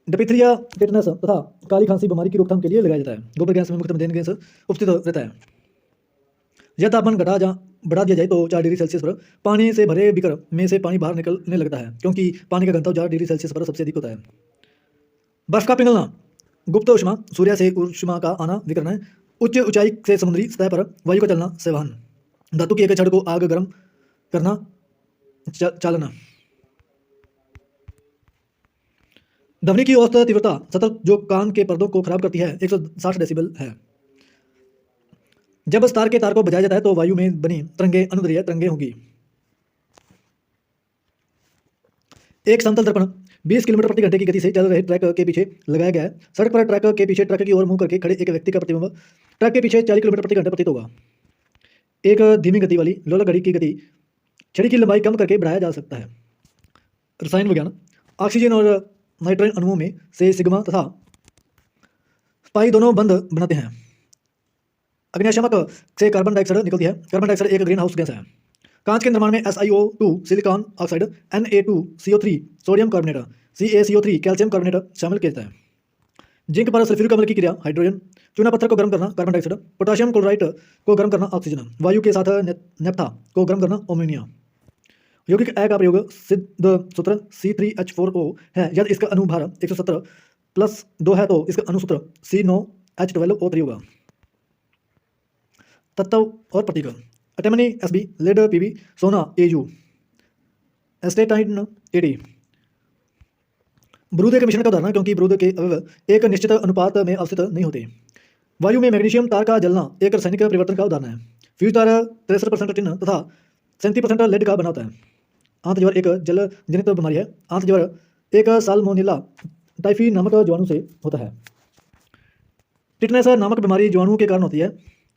डिप्थीरिया, टेटनस तथा काली खांसी बीमारी की रोकथाम के लिए लगाया जाता है। गोबर गैस में मुख्यतः मीथेन गैस उपस्थित रहता है। यह तापमान बढ़ा दिया जाए तो 4 डिग्री सेल्सियस पर पानी से भरे बीकर में से पानी बाहर निकलने लगता है, क्योंकि पानी का घनत्व 4 डिग्री सेल्सियस पर सबसे अधिक होता है। बर्फ का पिघलना गुप्त ऊष्मा, सूर्य से ऊष्मा का आना विकिरण है। उच्च ऊंचाई से समुद्री सतह पर वायु का चलना संवहन। धातु की एक छड़ को आग गर्म करना, चालना। ध्वनि की औसत तीव्रता सतत जो कान के पर्दों को खराब करती है 160 डेसिबल है। जब स्टार के तार को बजाया जाता है तो वायु में बनी तरंगें अनुदैर्ध्य तरंगें होंगी। एक समतल दर्पण 20 किलोमीटर प्रति घंटे की गति से चल रहे ट्रक के पीछे लगाया गया है। सड़क पर ट्रक के पीछे ट्रक की ओर मुंह करके खड़े एक व्यक्ति का प्रतिबिंब ट्रक के पीछे 40 किलोमीटर प्रति घंटे प्रतीत होगा। एक धीमी गति वाली लोलक घड़ी की गति छड़ी की लंबाई कम करके बढ़ाया जा सकता है। रसायन विज्ञान ऑक्सीजन और नाइट्रोजन अणुओं में से सिग्मा तथा पाई दोनों बंध बनाते हैं। अग्निशामक से कार्बन डाइऑक्साइड निकलती है। कार्बन डाइऑक्साइड एक ग्रीन हाउस गैस है। कांच के निर्माण में SiO2 silicon oxide, Na2CO3 sodium carbonate, CaCO3 calcium carbonate शामिल किया जाता है। जिंक पर सल्फ्यूरिक अम्ल की क्रिया हाइड्रोजन, चूना पत्थर को गर्म करना कार्बन डाइऑक्साइड, पोटेशियम क्लोराइड को गर्म करना ऑक्सीजन, वायु के साथ नेप्था को गर्म करना अमोनिया। यौगिक ए का प्रयोग सिद्ध सूत्र C3H4O है। यदि इसका अनुभार 170+2 है तो इसका अनुसूत्र C9H12O3 होगा। तत्व और प्रतीक एटमनी Sb, लेड Pb, सोना Au, एस्टेटाइन Ad। ब्रूद एक मिश्रण का उदाहरण क्योंकि ब्रूद के अवयव एक निश्चित अनुपात में अवस्थित नहीं होते। वायु में मैग्नीशियम तार का जलना एक रासायनिक परिवर्तन का उदाहरण है। फ्यूज तार 63% टिन तथा 37% लेड का बना होता है। आंत ज्वर एक जल जनित बीमारी है। आंत ज्वर एक साल्मोनेला टाइफी नामक जीवाणु से होता है। टिटनेस नामक बीमारी जीवाणुओं के कारण होती है।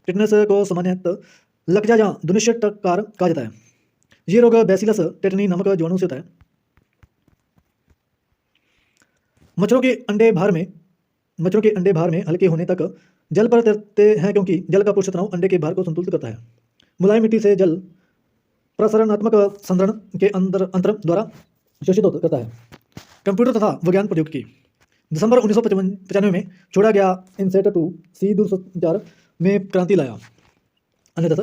टिटनेस को सामान्यतः लकजा या दुनिश्चटकार कहा जाता है। ये रोग बैसिलस टेटनी नामक जीवाणु से होता है। मच्छरों के अंडे भार में हल्के होने तक जल पर तैरते हैं क्योंकि जल का पृष्ठ तनाव अंडे के भार को संतुलित करता है। मुलायम मिट्टी से जल प्रसरणात्मक संद्रण के अंतर द्वारा शोषित करता है। कंप्यूटर तथा विज्ञान प्रौद्योगिकी दिसंबर 1995 में छोड़ा गया इनसेट 2C दूरसंचार में क्रांति लाया। अन्यथा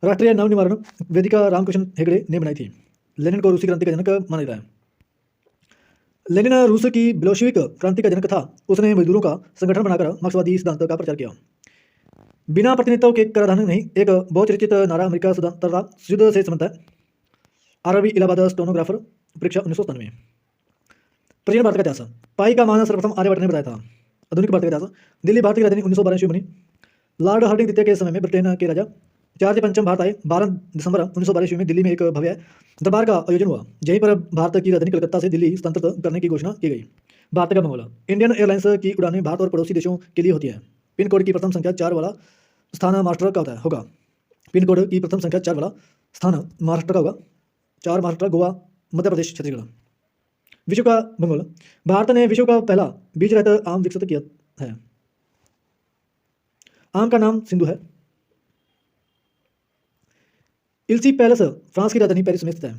राष्ट्रीय नव निवारण वेदिका रामकृष्ण हेगड़े ने बनाई थी। लेनिन को रूसी क्रांति का जनक माना जाता है। लेनिन रूस की बोल्शेविक क्रांति का जनक था। उसने मजदूरों का संगठन बनाकर मार्क्सवादी सिद्धांत का प्रचार किया। बिना प्रतिनिधित्व के कराधान नहीं एक बहुचर्चित नारा अमेरिका स्वतंत्रता युद्ध से संबंध है। RRB इलाहाबाद स्टेनोग्राफर परीक्षा 1997। प्राचीन भारत का इतिहास पाई का मान सर्वप्रथम आर्यभट्ट ने बताया था। आधुनिक भारत का इतिहास दिल्ली भारत की राजधानी 1912 ईस्वी बनी। लॉर्ड हार्डिंग द्वितीय के समय में ब्रिटेन के राजा चार्ज पंचम भारत आए। 12 दिसंबर 1912 ईस्वी में दिल्ली में एक भव्य दरबार का आयोजन हुआ, जहीं पर भारत की राजधानी कलकत्ता से दिल्ली स्थानांतरित करने की घोषणा की गई। भारत का मंगोल इंडियन एयरलाइंस की उड़ानें भारत और पड़ोसी देशों के लिए होती है। पिन कोड की प्रथम संख्या 4 वाला स्थान महाराष्ट्र का होगा। पिन कोड की प्रथम संख्या 4 वाला स्थान महाराष्ट्र का होगा। 4 महाराष्ट्र, गोवा, मध्य प्रदेश, छत्तीसगढ़। विश्व का भूगोल भारत ने विश्व का पहला बीज रहित आम विकसित किया है। आम का नाम सिंधु है। इल्सी पैलेस फ्रांस की राजधानी पेरिस में स्थित है।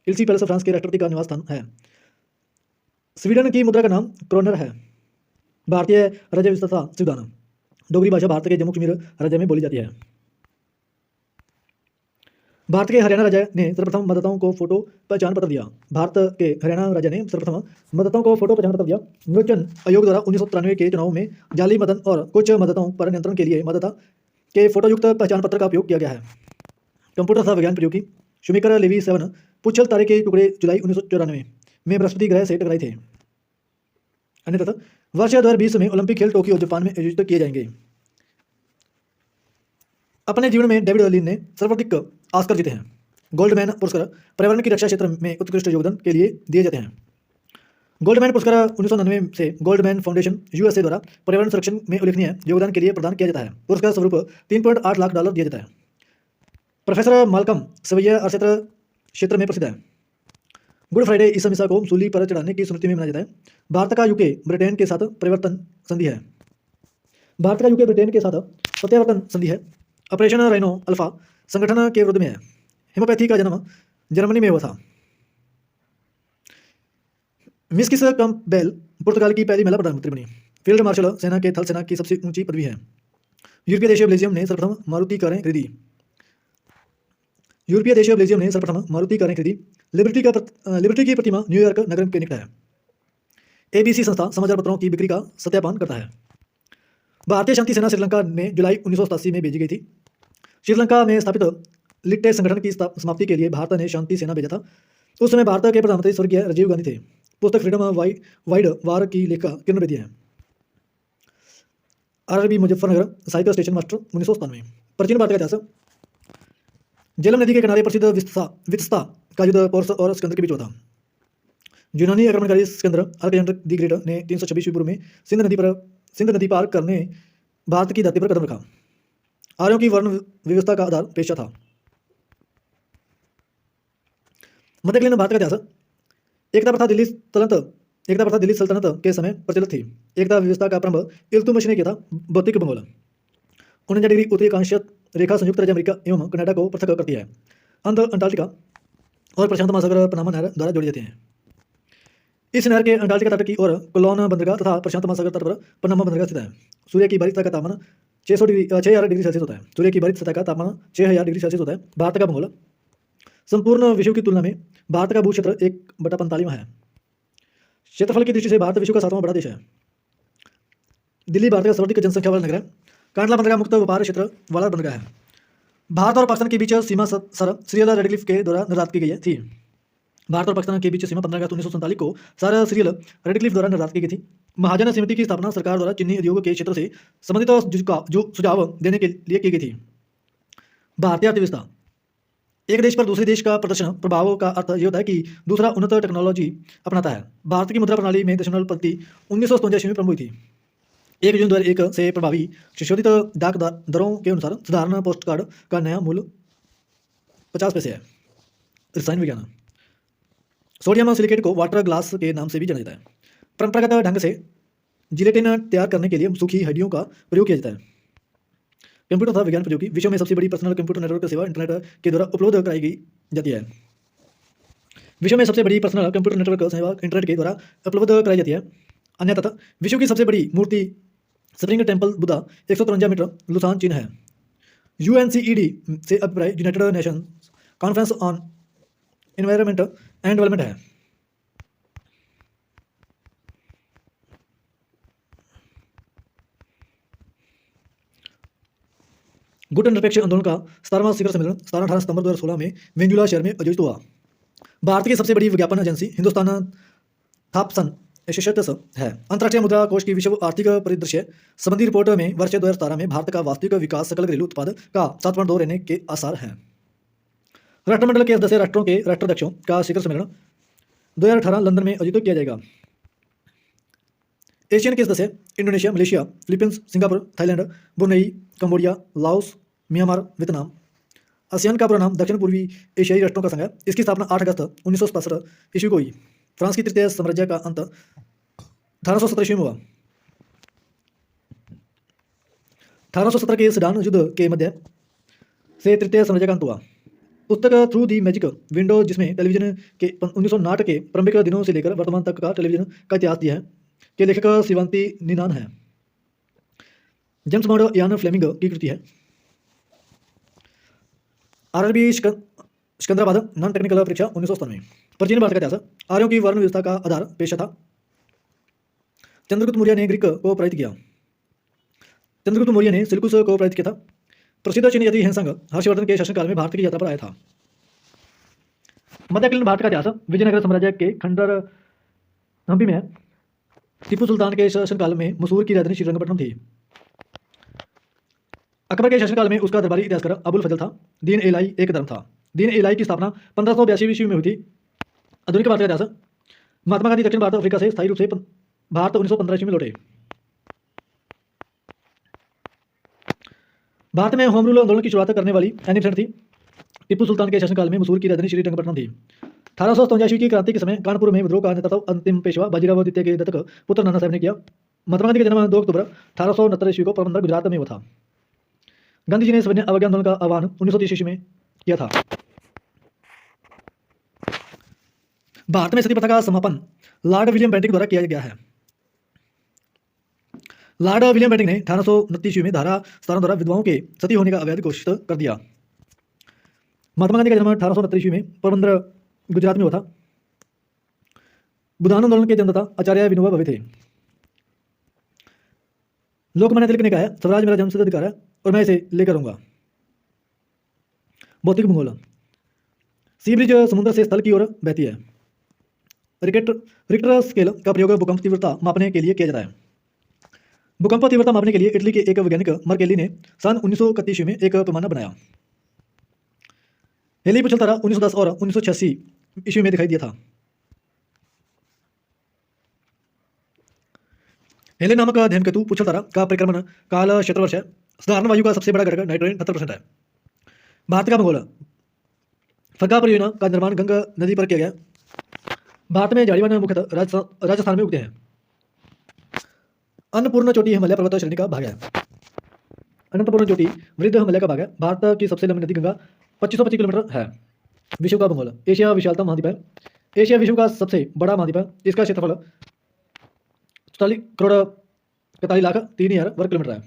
इल्सी पैलेस फ्रांस के राष्ट्रपति का निवास स्थान है। स्वीडन की मुद्रा का नाम क्रोनर है। भारतीय राज्य व्यवस्था संविधान डोगरी भाषा भारत के जम्मू कश्मीर राज्य में बोली जाती है। भारत के हरियाणा राज्य ने सर्वप्रथम मतदाताओं को फोटो पहचान पत्र दिया। भारत के हरियाणा राज्य ने सर्वप्रथम मतदाताओं को फोटो पहचान पत्र दिया। निर्वाचन आयोग द्वारा 1993 के चुनाव में जाली मतदान और कुछ मतदाताओं पर नियंत्रण के लिए मतदाता के फोटोयुक्त पहचान पत्र का उपयोग किया गया है। कंप्यूटर तथा विज्ञान प्रौद्योगिकी शुमिकर लेवी 7 पुच्छल तारे के टुकड़े जुलाई 1994 में बृहस्पति ग्रह से टकराए थे। अन्यथा वर्ष 2020 में ओलंपिक खेल टोक्यो जापान में आयोजित किए जाएंगे। अपने जीवन में डेविड लिन ने सर्वाधिक ऑस्कर जीते हैं। गोल्डमैन पुरस्कार पर्यावरण की रक्षा क्षेत्र में उत्कृष्ट योगदान के लिए दिए जाते हैं। गोल्डमैन पुरस्कार 1999 से गोल्डमैन फाउंडेशन यूएसए द्वारा पर्यावरण संरक्षण में उल्लेखनीय योगदान के लिए प्रदान किया जाता है। पुरस्कार स्वरूप $3.8 लाख दिया जाता है। प्रोफेसर माल्कम सवैया अर्थशास्त्र क्षेत्र में प्रसिद्ध है। गुड फ्राइडे ईसा मिसा को सूली पर चढ़ाने की स्मृति में मनाया जाता है। भारत का यूके ब्रिटेन के साथ परिवर्तन संधि है। भारत का यूके ब्रिटेन के साथ प्रत्यावर्तन संधि है। ऑपरेशन राइनो अल्फा संगठन के विरुद्ध में है। हेमोपैथी का जन्म जर्मनी में हुआ था। मिस किस कैंपबेल पुर्तगाल की पहली महिला प्रधानमंत्री बनी। फील्ड मार्शल सेना के थल सेना की सबसे ऊंची पदवी है। यूरोपीय देश बेल्जियम ने सर्वप्रथम मारुति कारें खरीदी। यूरोपीय देश बेल्जियम ने सर्वप्रथम मारुति कारें खरीदी। लिबर्टी की प्रतिमा न्यूयॉर्क नगर के निकट है। एबीसी संस्था समाचार पत्रों की बिक्री का सत्यापन करता है। भारतीय शांति सेना श्रीलंका में जुलाई 1987 में भेजी गई थी। श्रीलंका में स्थापित लिट्टे संगठन की समाप्ति के लिए भारत ने शांति सेना भेजा था। उस समय भारत के प्रधानमंत्री स्वर्गीय राजीव गांधी थे। पुस्तक फ्रीडम वाइड वार की लेखिका किरण बेदी है। आरआरबी मुजफ्फरनगर साहित्य स्टेशन मास्टर 1997। प्राचीन भारत का इतिहास। झेलम नदी के किनारे प्रसिद्ध वित्सता का युद्ध पोरस और सिकंदर के बीच हुआ था। यूनानी आक्रमणकारी सिकंदर अलेक्जेंडर द ग्रेट ने 326 पूर्व में सिंध नदी पार करने भारत की धरती पर कदम रखा। आर्यों की वर्ण व्यवस्था का आधार पेशा था। मध्यकालीन भारत का इतिहास। एकता प्रथा दिल्ली सल्तनत के समय प्रचलित थी। एकता व्यवस्था का प्रारंभ इल्तुतमिश ने किया था। भौतिक भूगोल 49 डिग्री उत्तरी अक्षांश रेखा संयुक्त राज्य अमेरिका एवं कनाडा को पृथक करती है। अंटार्कटिका और प्रशांत महासागर पनामा नहर द्वारा जोड़े जाते हैं। इस नहर के अंटार्कटिका तट की ओर कोलोन बंदरगाह तथा प्रशांत महासागर तट पर पनामा बंदरगाह स्थित है। सूर्य की बाहरी सतह का तापमान 6000 डिग्री सेल्सियस होता है। सूर्य की बाहरी सतह का तापमान 6000 डिग्री सेल्सियस होता है। भारत का भूगोल। संपूर्ण विश्व की तुलना में भारत का भू क्षेत्र 1/45 है। क्षेत्रफल की दृष्टि से भारत विश्व का 7वां बड़ा देश है। दिल्ली भारत का सर्वाधिक जनसंख्या वाला नगर है। कांडला बंदरगाह मुक्त व्यापार क्षेत्र वाला बंदरगाह है। भारत और पाकिस्तान के बीच सीमा सर सीरियल रेडक्लिफ के द्वारा निर्धारित की गई थी। भारत और पाकिस्तान के बीच सीमा 15 अगस्त 1947 को सर सीरियल रेडक्लिफ द्वारा निर्धारित की गई थी। महाजन समिति की स्थापना सरकार द्वारा चीनी उद्योग के क्षेत्र से संबंधित जो सुझाव देने के लिए की गई थी। भारतीय अर्थव्यवस्था। एक देश पर दूसरे देश का प्रदर्शन प्रभाव का अर्थ यह होता है कि दूसरा उन्नत टेक्नोलॉजी अपनाता है। भारत की मुद्रा प्रणाली में दशमलव प्रति 1987 में प्रमुख हुई थी। 1 जून 2001 से प्रभावी संशोधित डाक दरों के अनुसार साधारण पोस्ट कार्ड का नया मूल्य 50 पैसे है। रसायन विज्ञान। सोडियम सिलिकेट को वाटर ग्लास के नाम से भी जाना जाता है। परंपरागत ढंग से जिलेटिन तैयार करने के लिए सूखी हड्डियों का प्रयोग किया जाता है। कंप्यूटर तथा विज्ञान प्रौद्योगिकी। विश्व में सबसे बड़ी पर्सनल कंप्यूटर नेटवर्क सेवा इंटरनेट के द्वारा उपलब्ध कराई गई जाती है। विश्व में सबसे बड़ी पर्सनल कंप्यूटर नेटवर्क सेवा इंटरनेट के द्वारा उपलब्ध कराई जाती है। अन्य तथा विश्व की सबसे बड़ी मूर्ति Spring Temple Buddha 153 metre Lushan चीन है। यूएनसीईडी से अभिप्राय United Nation Conference on Environment and Development है। गुट निरपेक्ष आंदोलन का 17वां शिखर सम्मेलन 17-18 सितंबर 2016 में वेंजुला शहर में आयोजित हुआ। भारत की सबसे बड़ी विज्ञापन एजेंसी हिंदुस्तान थाप्सन एसोसिएट्स है। अंतर्राष्ट्रीय मुद्रा कोष की विश्व आर्थिक परिदृश्य संबंधी रिपोर्ट में वर्ष 2017 में भारत का वास्तविक विकास सकल घरेलू उत्पाद का 7.2 रहने के आसार हैं। राष्ट्रमंडल के सदस्य राष्ट्रों के राष्ट्राध्यक्षों का शिखर सम्मेलन 2018 लंदन में आयोजित किया जाएगा। एशियन के सदस्य Indonesia, Malaysia, Philippines, Singapore, Thailand, Brunei, Cambodia, Laos, Myanmar, Vietnam. ASEAN का पूरा नाम दक्षिण पूर्वी एशियाई राष्ट्रों का संघ है। इसकी स्थापना 8 अगस्त 1967 ईस्वी को हुई। फ्रांस की तृतीय साम्राज्य का अंत 1870 ईस्वी में हुआ। 1870 के सूडान युद्ध के मध्य से तृतीय साम्राज्य का अंत हुआ। पुस्तक थ्रू दी मैजिक विंडो, जिसमें टेलीविजन के 1959 के प्रारंभिक दिनों से लेकर वर्तमान तक का टेलीविजन का इतिहास दिया है, के लेखक शिवांती निनान है। जेम्स बॉन्ड यान फ्लेमिंग की कृति है। आरआरबी सिकंदराबाद नॉन टेक्निकल परीक्षा 1997। प्राचीन भारत का इतिहास। आर्यों की वर्ण व्यवस्था का आधार पेशा था। चंद्रगुप्त मौर्य ने ग्रीक को पराजित किया। चंद्रगुप्त मौर्य ने सिलिकुस को पराजित किया था। प्रसिद्ध चीनी यात्री हेनसंग हर्षवर्धन के शासनकाल में भारत की यात्रा पर आया था। मध्यकालीन भारत का इतिहास। विजयनगर साम्राज्य के खंडर हम्पी में है। टीपू सुल्तान के शासनकाल में मसूर की राजधानी श्रीरंगपट्टनम थी। अकबर के शासनकाल में उसका दरबारी इतिहासकार अबुल फजल था। दीन इलाही एक धर्म था। दीन इलाही की स्थापना 1582 ईस्वी में हुई थी। आधुनिक भारत का इतिहास। महात्मा गांधी दक्षिण भारत अफ्रीका से स्थायी रूप से भारत 1915 ईस्वी में लौटे। भारत में होम रूल आंदोलन की शुरुआत करने वाली एनी बेसेंट थी। टीपू सुल्तान के शासनकाल में मैसूर की राजधानी श्रीरंगपट्टनम थी। 1857 की क्रांति के समय कानपुर में विद्रोह का नेतृत्व अंतिम पेशवा बाजीराव द्वितीय के दत्तक पुत्र नाना साहब ने किया। महात्मा गांधी का जन्म 2 अक्टूबर 1869 ईस्वी को पोरबंदर गुजरात में हुआ था। गांधी जी ने सविनय अवज्ञा आंदोलन का आह्वान 1930 ईस्वी में किया था। भारत में सती प्रथा का समापन लॉर्ड विलियम बेंटिंक द्वारा किया गया है। लॉर्ड विलियम बेंटिंक ने 1829 ईस्वी में धारा 17 द्वारा विधवाओं के सती होने का अवैध घोषित कर दिया। महात्मा गांधी का जन्म 1869 ईस्वी में पोरबंदर गुजरात में हुआ था। बुधान आंदोलन के जन्मदाता आचार्य विनोबा भावे थे। लोकमान्य तिलक ने कहा है, स्वराज मेरा जन्मसिद्ध अधिकार है और मैं इसे लेकर रहूंगा। भौतिक भूगोल। सी ब्रिज समुद्र से स्थल की ओर बहती है। रिक्टर स्केल का प्रयोग भूकंप तीव्रता मापने के लिए किया जाता है। भूकंप तीव्रता मापने के लिए इटली के एक वैज्ञानिक मर्केली ने सन 1931 में एक पैमाना बनाया। हेली पुछल तारा 1910 और 1986 ईस्वी में दिखाई दिया था। हेले नामक धूमकेतु पुछल तारा का परिक्रमण काल क्षेत्रवर्ष है। साधारण वायु का सबसे बड़ा घटक नाइट्रोजन 70% है। भारत का भूगोल। फग्गा परियोजना का निर्माण गंगा नदी पर किया गया। भारत में झाड़ीवन मुख्यतः राजस्थान में उगते हैं। अन्नपूर्ण चोटी हिमालय पर्वत श्रेणी का भाग है। अनंतपूर्ण चोटी वृद्ध हिमालय का भाग है। भारत की सबसे लंबी नदी गंगा 2525 किलोमीटर है। विश्व का भूगोल। एशिया विशालतम महाद्वीप है। एशिया विश्व का सबसे बड़ा महाद्वीप है। इसका क्षेत्रफल 44 करोड़ 41 लाख 3,000 वर्ग किलोमीटर है।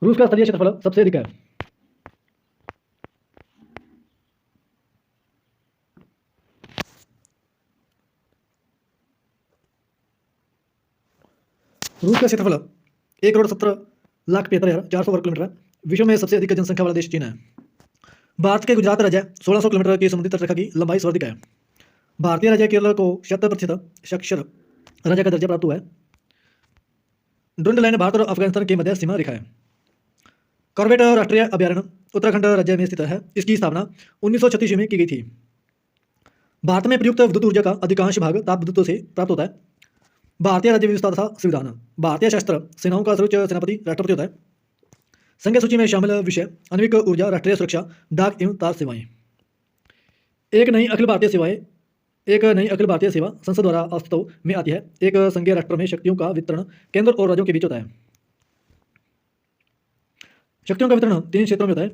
रूस का स्थलीय क्षेत्रफल सबसे अधिक है। रूस का क्षेत्रफल 1 करोड़ 17 लाख 75,400 वर्ग किलोमीटर है। विश्व में सबसे अधिक जनसंख्या वाला देश चीन है। भारत के गुजरात राज्य 1600 किलोमीटर की समुद्री तटरेखा की लंबाई सर्वाधिक है। भारतीय राज्य केरल को 76% साक्षर राज्य का दर्जा प्राप्त हुआ है। डुंडलैंड भारत और अफगानिस्तान की मध्य सीमा रेखा है। कॉर्बेट राष्ट्रीय अभयारण्य उत्तराखंड राज्य में स्थित है। इसकी स्थापना 1936 में की गई थी। भारत में प्रयुक्त विद्युत ऊर्जा का अधिकांश भाग ताप विद्युत से प्राप्त होता है। भारतीय राज्य व्यवस्था तथा संविधान। भारतीय सशस्त्र सेनाओं का सर्वोच्च सेनापति राष्ट्रपति होता है। संघ सूची में शामिल विषय आणविक ऊर्जा, राष्ट्रीय सुरक्षा, डाक एवं तार सेवाएं। एक नई अखिल भारतीय सेवा संसद द्वारा अस्तित्व में आती है। एक संघीय राष्ट्र में शक्तियों का वितरण केंद्र और राज्यों के बीच होता है। शक्तियों का वितरण 3 क्षेत्रों में होता है।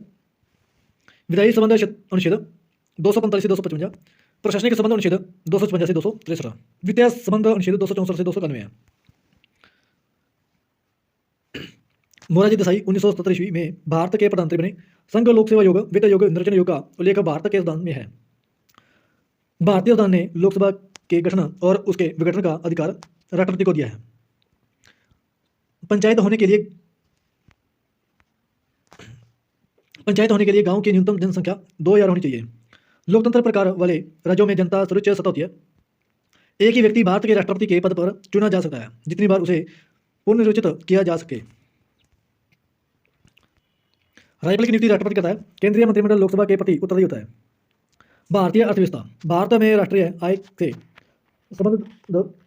विधायी संबंध अनुच्छेद 245 से 255, प्रशासनिक संबंध अनुच्छेद 255 से 263, वित्तीय संबंध अनुच्छेद 264 से 291 है। मोरारजी देसाई 1977 ईस्वी में भारत के प्रधानमंत्री बने। संघ लोक सेवा योग, वित्त योग, निर्वाचन योग का उल्लेख भारत के संविधान में है। भारतीय संविधान ने लोकसभा के गठन और उसके विघटन का अधिकार राष्ट्रपति को दिया है। पंचायत होने के लिए गांव की न्यूनतम जनसंख्या 2000 होनी चाहिए। लोकतंत्र प्रकार वाले राज्यों में जनता सर्वोच्च सत्ता होती है। एक ही व्यक्ति भारत के राष्ट्रपति के पद पर चुना जा सकता है जितनी बार उसे पुनर्निर्वाचित किया जा सके। राज्यपाल की नियुक्ति राष्ट्रपति करता है। केंद्रीय मंत्रिमंडल लोकसभा के प्रति उत्तरदायी होता है। भारतीय अर्थव्यवस्था। भारत में राष्ट्रीय आय से संबंधित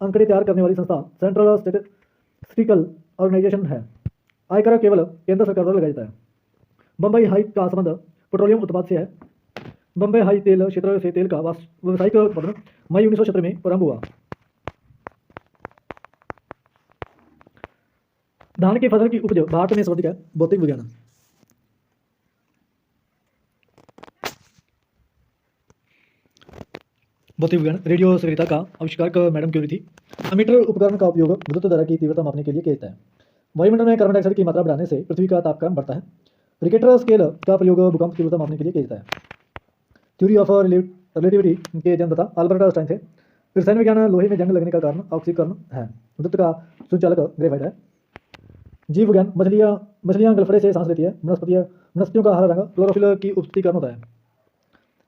आंकड़े तैयार करने वाली संस्था सेंट्रल स्टैटिस्टिकल ऑर्गेनाइजेशन है। आयकर केवल केंद्र सरकार द्वारा लगाया जाता है। बम्बई हाई का संबंध पेट्रोलियम उत्पाद से है। बम्बई हाई तेल क्षेत्र से तेल का व्यावसायिक उत्पादन मई 1970 में प्रारंभ हुआ। धान की फसल की उपज भारत में सर्वाधिक है। भौतिक विज्ञान। भौतिक विज्ञान। रेडियो सक्रियता का आविष्कारक मैडम क्यूरी थी। अमीटर उपकरण का उपयोग विद्युत धारा की तीव्रता मापने के लिए किया जाता है। वायुमंडल में कार्बन डाइऑक्साइड की मात्रा बढ़ाने से पृथ्वी का तापमान बढ़ता है। रिक्टर स्केल का प्रयोग भूकंप की तीव्रता मापने के लिए किया जाता है। थ्योरी ऑफ रिलेटिविटी के जन्मदाता अल्बर्ट आइंस्टाइन थे। रसायन विज्ञान। लोहे में जंग लगने का कारण ऑक्सीकरण है। विद्युत का संचालक ग्रेफाइट है। जीव विज्ञान। मछलियां गलफड़े से सांस लेती है। वनस्पतियों का हरा रंग क्लोरोफिल की उत्पत्ति कारण होता है।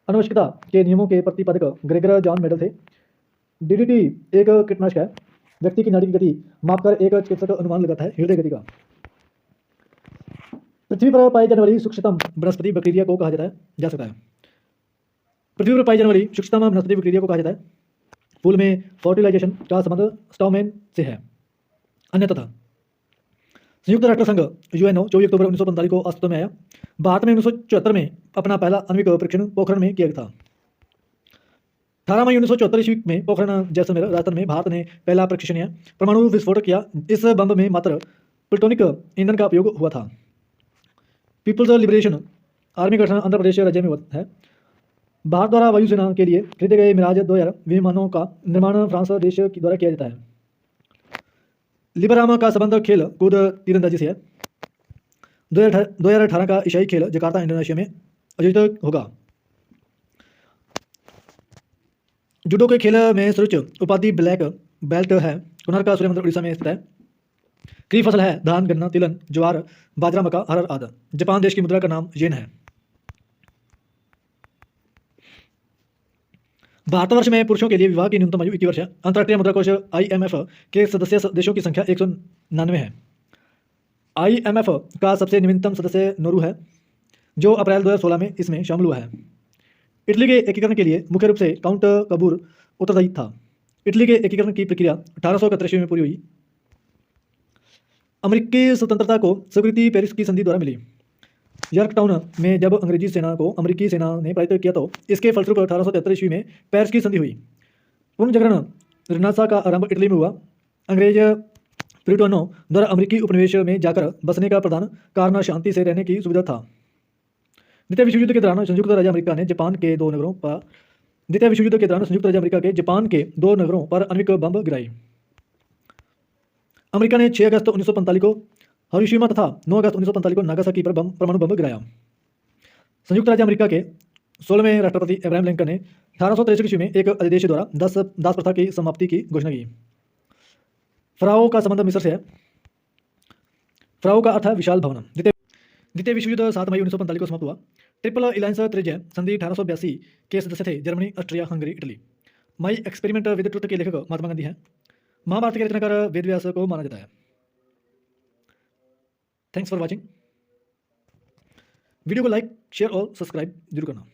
आनुवंशिकता के नियमों के प्रतिपादक ग्रेगर जॉन मेडल थे। डीडीटी एक कीटनाशक है। व्यक्ति की नाड़ी की गति मापकर एक चिकित्सक अनुमान लगाता है हृदय गति का। पृथ्वी पर पाई जाने वाली सूक्ष्मतम वनस्पति बैक्टीरिया को कहा जा सकता है। पृथ्वी पर पाई जाने वाली सूक्ष्मतम वनस्पति प्रक्रिया को कहा जाता है। फूल में फर्टिलाइजेशन का संबंध स्टोमेन से है। अन्य तथा संयुक्त राष्ट्र संघ यूएनओ 24 अक्टूबर 1945 को अस्तित्व में आया। भारत में 1974 में अपना पहला आणविक परीक्षण पोखरण में किया था। 18 मई 1974 ईस्वी में पोखरण जैसलमेर राजस्थान में भारत ने पहला परीक्षणीय परमाणु विस्फोट किया। इस बम में मात्र प्लूटोनिक ईंधन का उपयोग हुआ था। पीपुल्स लिबरेशन आर्मी का गठन आंध्र प्रदेश राज्य में हुआ है। भारत द्वारा वायुसेना के लिए खरीदे गए मिराज 2000 विमानों का निर्माण फ्रांस देश द्वारा किया जाता है। लिबरामा का संबंध खेल कूद तीरंदाजी से है। 2018 का एशियाई खेल जकार्ता इंडोनेशिया में आयोजित होगा। जूडो के खेल में सर्वोच्च उपाधि ब्लैक बेल्ट है। कोणार्क का सूर्य मंदिर उड़ीसा में स्थित है। खरीफ फसल है धान, गन्ना, तिलहन, ज्वार, बाजरा, मक्का, अरहर आदि। जापान देश की मुद्रा का नाम येन है। भारतवर्ष में पुरुषों के लिए विवाह की न्यूनतम आयु 21 वर्ष है। अंतर्राष्ट्रीय मुद्रा कोष IMF के सदस्य देशों की संख्या 199 है। IMF का सबसे नवीनतम सदस्य नोरू है, जो अप्रैल 2016 में इसमें शामिल हुआ है। इटली के एकीकरण के लिए मुख्य रूप से काउंट कबूर उत्तरदायी था। इटली के एकीकरण की प्रक्रिया 1831 में पूरी हुई। अमेरिकी स्वतंत्रता को स्वीकृति पेरिस की संधि द्वारा मिली। यॉर्कटाउन में जब अंग्रेजी सेना को अमेरिकी सेना ने पराजित किया तो इसके फलस्वरूप 1873 ईस्वी में पेरिस की संधि हुई। पुनर्जागरण रिनासा का आरंभ इटली में हुआ। अंग्रेज प्रिटोनो द्वारा अमेरिकी उपनिवेश में जाकर बसने का प्रधान कारण शांति से रहने की सुविधा था। द्वितीय विश्व युद्ध के दौरान संयुक्त राज्य अमेरिका के जापान के दो नगरों पर आणविक बम गिराए। अमेरिका ने 6 अगस्त 1945 को हिरोशिमा तथा 9 अगस्त 1945 को नागासाकी पर परमाणु बम गिराया। संयुक्त राज्य अमेरिका के 16वें राष्ट्रपति अब्राहम लिंकन ने 1863 ईस्वी में एक अध्यादेश द्वारा दास प्रथा की समाप्ति की घोषणा की। फराओ का संबंध मिस्र से है। फराओ का अर्थ है विशाल भवन। द्वितीय विश्व युद्ध 7 मई 1945 को समाप्त हुआ। ट्रिपल अलायंस त्रिज्य संधि 1882 के सदस्य थे Germany, Austria, Hungary, Italy. My experiment with truth के लेखक महात्मा गांधी हैं। महाभारत के रचनाकार वेद व्यास को माना जाता है। Thanks for watching. वीडियो को लाइक, शेयर और सब्सक्राइब जरूर करना।